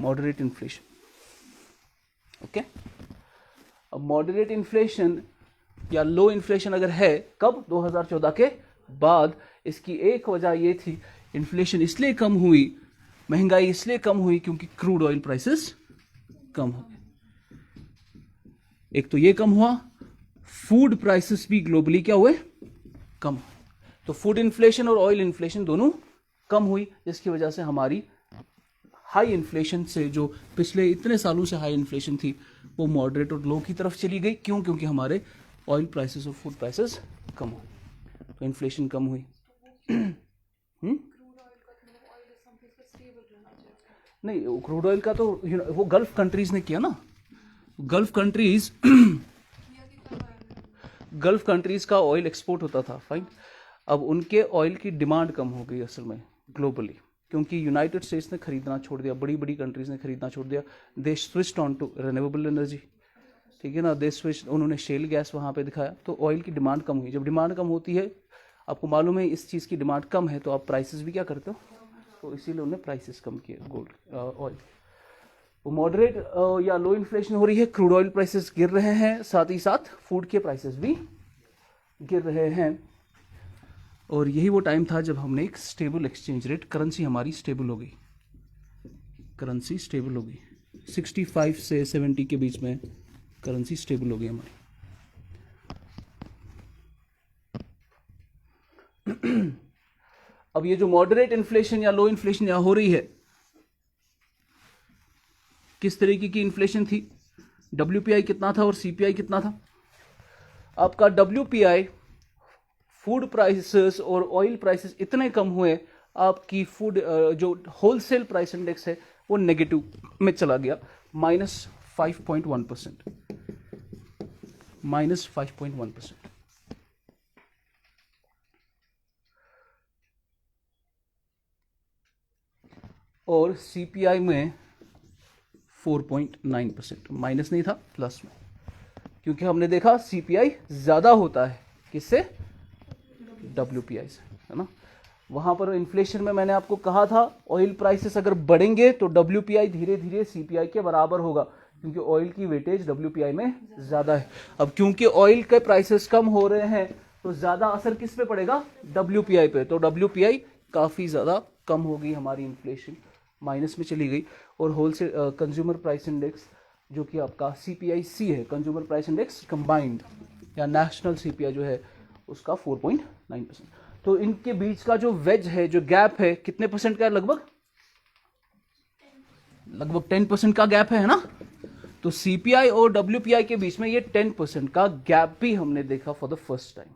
मॉडरेट इन्फ्लेशन। ओके, अब मॉडरेट इन्फ्लेशन या लो इन्फ्लेशन अगर है कब, 2014 के बाद, इसकी एक वजह ये थी, इन्फ्लेशन इसलिए कम हुई, महंगाई इसलिए कम हुई क्योंकि क्रूड ऑयल प्राइसेस कम हो गए। एक तो ये कम हुआ, फूड प्राइसेस भी ग्लोबली क्या हुए, कम। तो फूड इन्फ्लेशन और ऑयल इन्फ्लेशन दोनों कम हुई, जिसकी वजह से हमारी हाई इन्फ्लेशन से, जो पिछले इतने सालों से हाई इन्फ्लेशन थी, वो मॉडरेट और लो की तरफ चली गई। क्यों? क्योंकि हमारे ऑयल प्राइसेस और फूड प्राइसेस कम हुए, तो इन्फ्लेशन कम हुई। नहीं, क्रूड ऑयल का तो वो गल्फ कंट्रीज ने किया ना, गल्फ कंट्रीज का ऑयल एक्सपोर्ट होता था, फाइन। अब उनके ऑयल की डिमांड कम हो गई असल में ग्लोबली, क्योंकि यूनाइटेड स्टेट्स ने खरीदना छोड़ दिया, बड़ी बड़ी कंट्रीज ने खरीदना छोड़ दिया। They switched on to renewable energy, ठीक है ना, दे स्विच, उन्होंने शेल गैस वहाँ पे दिखाया, तो ऑयल की डिमांड कम हुई। जब डिमांड कम होती है, आपको मालूम है इस चीज़ की डिमांड कम है, तो आप प्राइसेस भी क्या करते हो, तो इसीलिए उन्होंने प्राइसेस कम किए गोल्ड ऑयल। वो मॉडरेट या लो इन्फ्लेशन हो रही है, क्रूड ऑयल प्राइसेस गिर रहे हैं, साथ ही साथ फूड के प्राइसेस भी गिर रहे हैं। और यही वो टाइम था जब हमने एक स्टेबल एक्सचेंज रेट, करेंसी हमारी स्टेबल हो गई, करेंसी स्टेबल हो गई 65 से 70 के बीच में करेंसी स्टेबल हो गई हमारी। अब ये जो मॉडरेट इन्फ्लेशन या लो इन्फ्लेशन यहाँ हो रही है, किस तरीके की इन्फ्लेशन थी? WPI कितना था और CPI कितना था? आपका WPI फूड प्राइसेस और ऑयल प्राइसेस इतने कम हुए, आपकी फूड जो होलसेल प्राइस इंडेक्स है वो नेगेटिव में चला गया, -5.1%, -5.1%। और CPI में 4.9%, माइनस नहीं था, प्लस में, क्योंकि हमने देखा CPI ज्यादा होता है किससे? WPI से, है ना। वहां पर इन्फ्लेशन में मैंने आपको कहा था ऑयल प्राइसेस अगर बढ़ेंगे तो WPI धीरे धीरे CPI के बराबर होगा, क्योंकि ऑयल की वेटेज WPI में ज्यादा है। अब क्योंकि ऑयल के प्राइसेस कम हो रहे हैं तो ज्यादा असर किस पे पड़ेगा? WPI पे। तो WPI काफी ज्यादा कम हो गई, हमारी इन्फ्लेशन माइनस में चली गई। और होलसेल कंज्यूमर प्राइस इंडेक्स जो कि आपका CPI-C है, कंज्यूमर प्राइस इंडेक्स कंबाइंड या नेशनल CPI जो है उसका 4.9%। तो इनके बीच का जो वेज है, जो गैप है, कितने परसेंट का है? लगभग 10% का गैप है ना। तो CPI और WPI के बीच में ये 10% का गैप भी हमने देखा for the first time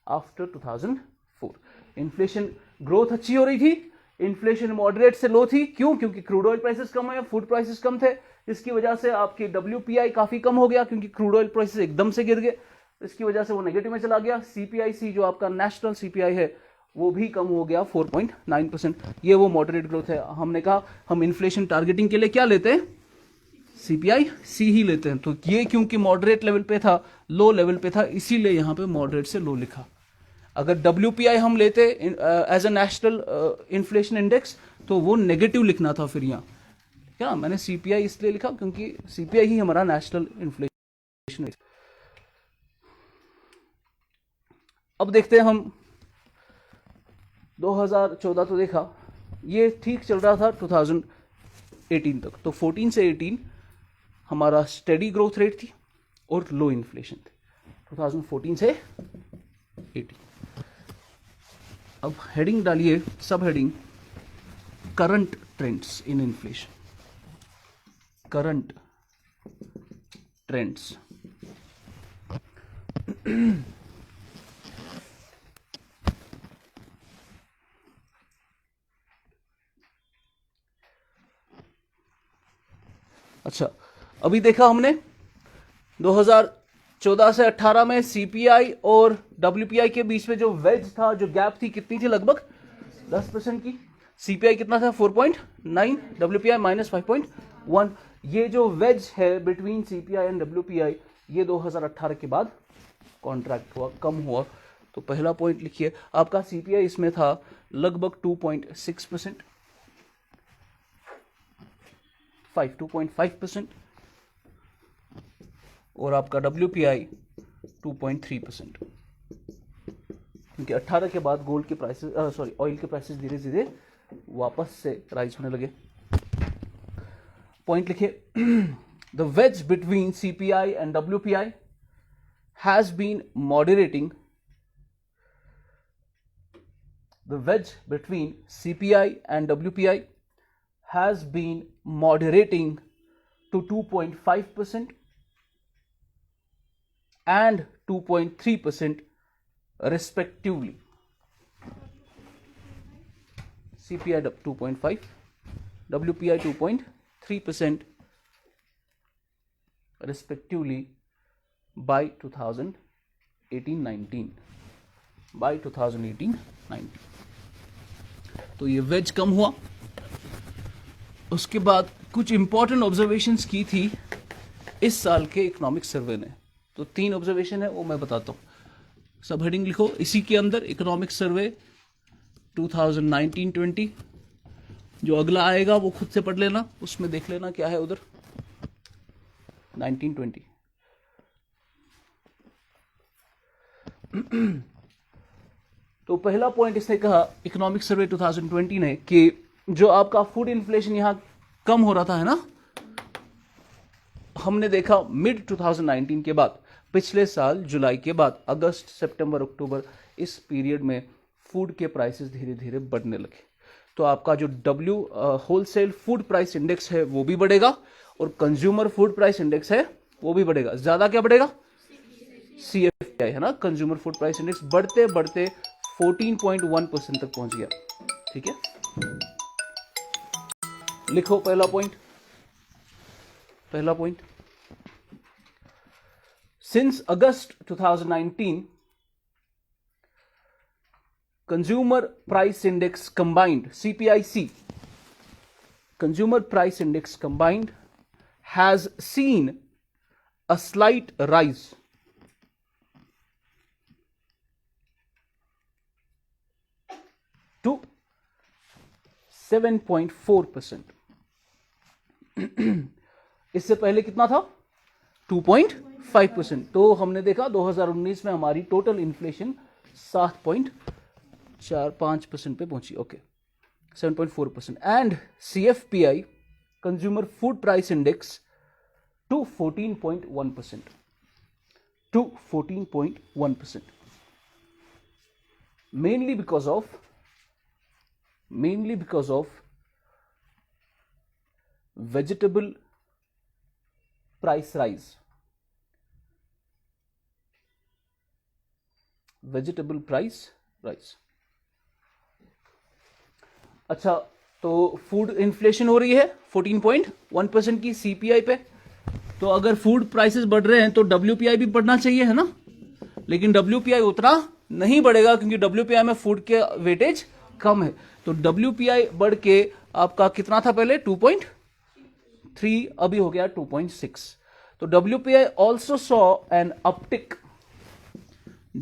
after 2004। Inflation growth अच्छी हो रही थी, इन्फ्लेशन मॉडरेट से लो थी। क्यों? क्योंकि क्रूड ऑयल प्राइसेस कम है, फूड प्राइसेस कम थे, इसकी वजह से आपकी WPI काफी कम हो गया, क्योंकि क्रूड ऑयल प्राइसेस एकदम से गिर गए, इसकी वजह से वो नेगेटिव में चला गया। CPI-C जो आपका नेशनल CPI है वो भी कम हो गया 4.9%। ये वो मॉडरेट ग्रोथ है। हमने कहा हम इन्फ्लेशन टारगेटिंग के लिए क्या लेते हैं? CPI-C ही लेते हैं। तो ये क्योंकि मॉडरेट लेवल पे था, लो लेवल पे था, इसीलिए यहाँ पे मॉडरेट से लो लिखा। अगर WPI हम लेते as a national inflation index तो वो नेगेटिव लिखना था फिर यहाँ, क्या मैंने CPI इसलिए लिखा क्योंकि CPI ही हमारा नेशनल इन्फ्लेशन। अब देखते हैं हम 2014 तो देखा, ये ठीक चल रहा था 2018 तक। तो 14 से 18 हमारा स्टेडी ग्रोथ रेट थी और लो इन्फ्लेशन थी, 2014 से 18। अब हेडिंग डालिए, सब heading current trends in inflation, current trends. अच्छा, अभी देखा हमने 2014 से 18 में CPI और WPI के बीच में जो वेज था, जो गैप थी, कितनी थी? लगभग 10% की। CPI कितना था? 4.9, WPI -5.1। ये जो वेज है बिटवीन CPI एंड WPI, ये 2018 के बाद कॉन्ट्रैक्ट हुआ, कम हुआ। तो पहला पॉइंट लिखिए, आपका CPI इसमें था लगभग 2.6%, 2.5%, और आपका WPI 2.3%, क्योंकि 18 के बाद गोल्ड के प्राइसेस ऑयल के प्राइसेस धीरे धीरे वापस से राइज होने लगे। पॉइंट लिखिए, the wedge between CPI and WPI has been moderating, the wedge between CPI and WPI has been moderating to 2.5% and 2.3% respectively. CPI 2.5, WPI 2.3% respectively by 2018-19. By 2018-19 तो ये वेज कम हुआ। उसके बाद कुछ इंपॉर्टेंट ऑब्जर्वेशंस की थी इस साल के इकोनॉमिक सर्वे ने। तो 3 ऑब्जर्वेशन है, वो मैं बताता हूँ। सब हेडिंग लिखो इसी के अंदर, इकोनॉमिक सर्वे 2019-20। जो अगला आएगा वो खुद से पढ़ लेना, उसमें देख लेना क्या है उधर। 19-20 तो पहला पॉइंट इसने कहा इकोनॉमिक सर्वे 2020 ने कि जो आपका फूड इन्फ्लेशन यहां कम हो रहा था, है ना, हमने देखा मिड 2019 के बाद, पिछले साल जुलाई के बाद, अगस्त, सितंबर, अक्टूबर, इस पीरियड में फूड के प्राइसेस धीरे धीरे बढ़ने लगे। तो आपका जो होलसेल फूड प्राइस इंडेक्स है वो भी बढ़ेगा और कंज्यूमर फूड प्राइस इंडेक्स है वो भी बढ़ेगा। ज्यादा क्या बढ़ेगा? CFPI है ना, कंज्यूमर फूड प्राइस इंडेक्स, बढ़ते बढ़ते 14.1% तक पहुंच गया। ठीक है, लिखो पहला पॉइंट। पहला point, since August 2019 consumer price index combined, CPIC, consumer price index combined has seen a slight rise to 7.4%। इससे पहले कितना था? 2.5%। तो हमने देखा 2019 में हमारी टोटल इन्फ्लेशन 7.45% पे पहुंची। Okay, 7.4%, and CFPI, consumer food price index, to 14.1%, to 14.1%, mainly because of vegetable price rise, vegetable price rise। अच्छा, तो फूड इन्फ्लेशन हो रही है 14.1% की CPI पे, तो अगर फूड प्राइसेस बढ़ रहे हैं तो WPI भी बढ़ना चाहिए, है ना? लेकिन WPI उतना नहीं बढ़ेगा क्योंकि WPI में फूड के वेटेज कम है। तो WPI बढ़ के आपका कितना था पहले? 2.3, अभी हो गया 2.6। तो WPI also saw an uptick,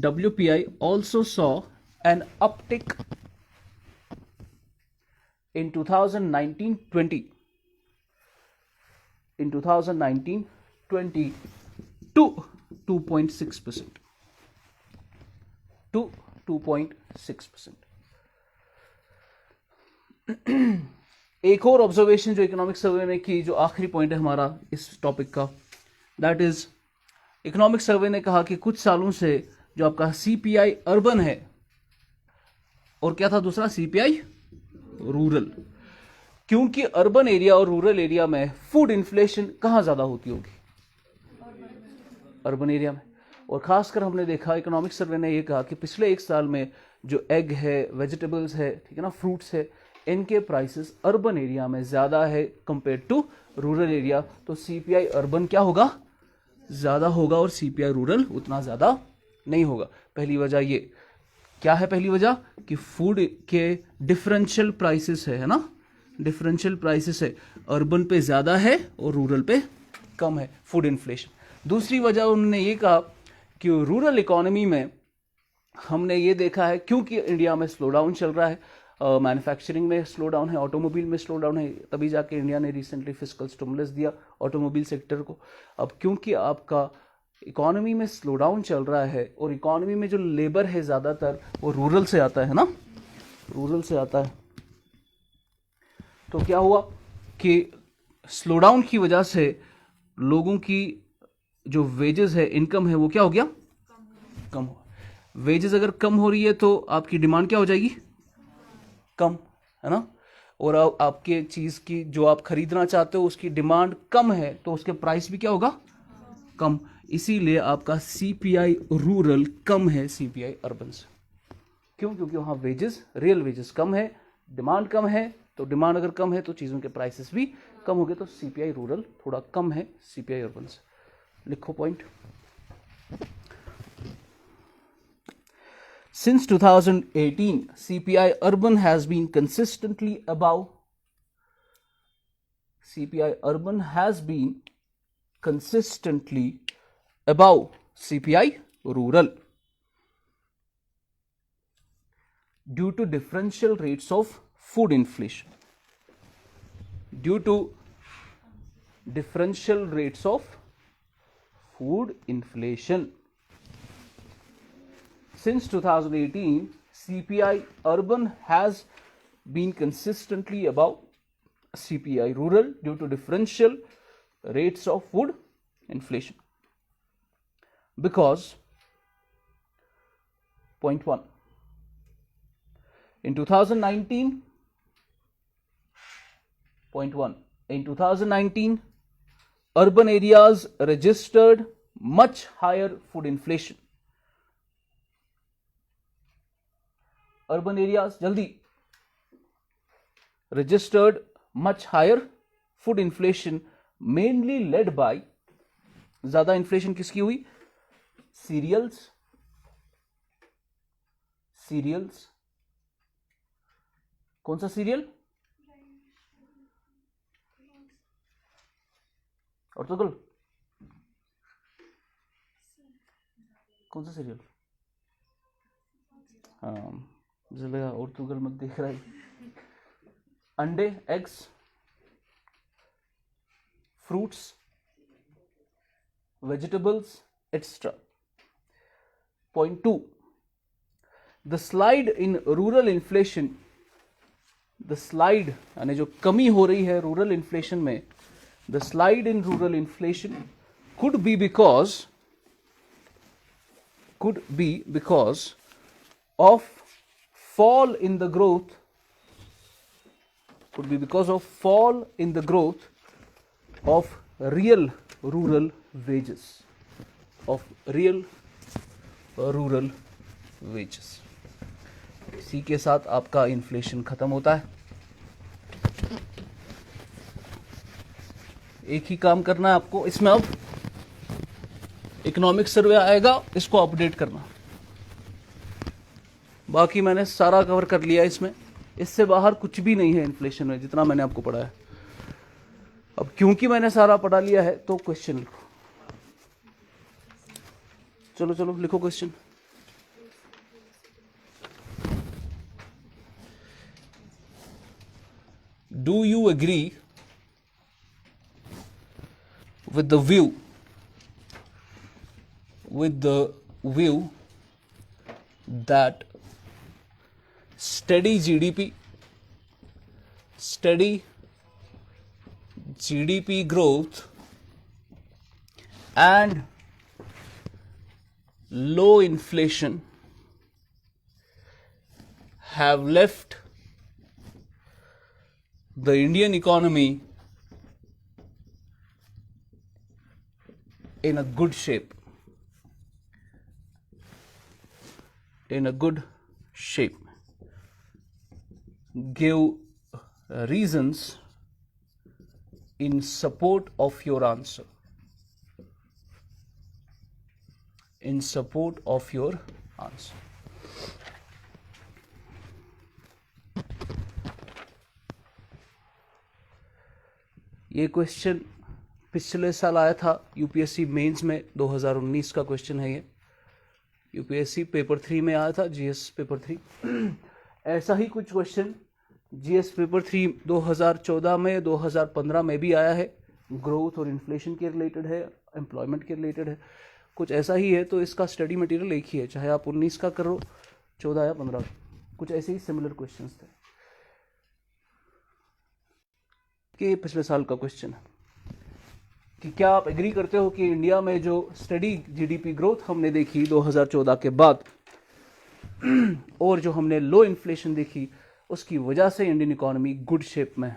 WPI also saw an uptick in 2019-20, in 2019-20 to 2.6%, to 2.6%। एक और ऑब्जर्वेशन जो इकोनॉमिक सर्वे ने की, जो आखिरी पॉइंट है हमारा इस टॉपिक का, दैट इज इकोनॉमिक सर्वे ने कहा कि कुछ सालों से जो आपका CPI अर्बन है, और क्या था दूसरा? CPI rural. क्योंकि अर्बन एरिया और रूरल एरिया में फूड इन्फ्लेशन कहां ज्यादा होती होगी? अर्बन एरिया में। और खासकर हमने देखा, इकोनॉमिक सर्वे ने यह कहा कि पिछले एक साल में जो एग है, वेजिटेबल्स है, ठीक है ना, फ्रूट्स है, इनके प्राइसेस अर्बन एरिया में ज्यादा है कंपेयर टू रूरल एरिया। तो CPI अर्बन क्या होगा? ज्यादा होगा, और CPI रूरल उतना ज्यादा नहीं होगा। पहली वजह ये क्या है? पहली वजह कि फूड के डिफरेंशियल प्राइसेस है ना, डिफरेंशियल प्राइसेस है, अर्बन पे ज्यादा है और रूरल पे कम है, फूड इन्फ्लेशन। दूसरी वजह उन्होंने ये कहा कि रूरल इकोनॉमी में हमने ये देखा है, क्योंकि इंडिया में स्लो डाउन चल रहा है, मैन्युफैक्चरिंग में स्लो डाउन है, ऑटोमोबाइल में स्लो डाउन है, तभी जाके इंडिया ने रिसेंटली फिस्कल स्टिमुलस दिया ऑटोमोबाइल सेक्टर को। अब क्योंकि आपका इकोनॉमी में स्लो डाउन चल रहा है, और इकोनॉमी में जो लेबर है ज्यादातर वो रूरल से आता है ना, रूरल से आता है, तो क्या हुआ कि स्लो डाउन की वजह से लोगों की जो वेजेस है, इनकम है, वो क्या हो गया? कम हुआ। वेजेस अगर कम हो रही है तो आपकी डिमांड क्या हो जाएगी? कम, है ना? और आपके चीज की जो आप खरीदना चाहते हो उसकी डिमांड कम है, तो उसके प्राइस भी क्या होगा? कम। इसीलिए आपका CPI रूरल कम है CPI अर्बन से। क्यों? क्योंकि वहां वेजेस, रियल वेजेस कम है, डिमांड कम है, तो डिमांड अगर कम है तो चीजों के प्राइसेस भी कम हो गए, तो CPI रूरल थोड़ा कम है CPI अर्बन से। लिखो point. Since 2018, CPI urban has been consistently above, CPI urban has been consistently above CPI rural due to differential rates of food inflation. Due to differential rates of food inflation. Since 2018, CPI urban has been consistently above CPI rural due to differential rates of food inflation. Because, point 1, in 2019, point 1, in 2019, urban areas registered much higher food inflation. Urban areas jaldi registered much higher food inflation, mainly led by, ज्यादा inflation किसकी हुई? Serials कौन सा serial? अर्तुगल कौन सा serial? हाँ मुझे लगा अर्तुगल मत देख रहा है. अंडे, eggs, fruits, vegetables, etc. Point 2. The slide in rural inflation, the slide यानी जो कमी हो रही है रूरल इन्फ्लेशन में, the slide in rural inflation could be because of fall in the growth, could be because of fall in the growth of real rural wages, of real rural wages. इसी के साथ आपका inflation खत्म होता है. एक ही काम करना है आपको इसमें. अब इकोनॉमिक सर्वे आएगा, इसको अपडेट करना. बाकी मैंने सारा कवर कर लिया इसमें. इससे बाहर कुछ भी नहीं है इन्फ्लेशन में, जितना मैंने आपको पढ़ाया है. अब क्योंकि मैंने सारा पढ़ा लिया है तो क्वेश्चन लिखो. चलो लिखो question. Do you agree with the view that steady GDP growth and low inflation have left the Indian economy in a good shape? Give reasons in support of your answer. ये question पिछले साल आया था UPSC mains में. 2019 का question है ये. UPSC paper 3 में आया था, जीएस पेपर 3. ऐसा ही कुछ क्वेश्चन जीएस पेपर 3 2014 में, 2015 में भी आया है. ग्रोथ और इन्फ्लेशन के रिलेटेड है, एम्प्लॉयमेंट के रिलेटेड है, कुछ ऐसा ही है. तो इसका स्टडी मटेरियल एक ही है, चाहे आप 19 का करो, 14 या 15. कुछ ऐसे ही सिमिलर क्वेश्चंस थे कि पिछले साल का क्वेश्चन है कि क्या आप एग्री करते हो कि इंडिया में जो स्टडी जीडीपी ग्रोथ हमने देखी 2014 के बाद और जो हमने लो इन्फ्लेशन देखी, उसकी वजह से इंडियन इकोनॉमी गुड शेप में,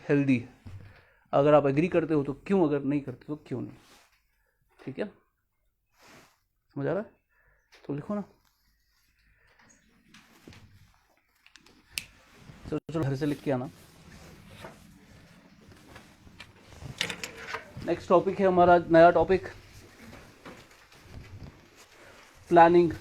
हेल्दी है. अगर आप एग्री करते हो तो क्यों, अगर नहीं करते तो क्यों नहीं. ठीक है, समझ आ रहा है? तो लिखो ना. चलो घर से लिख के आना. नेक्स्ट टॉपिक है हमारा, नया टॉपिक, प्लानिंग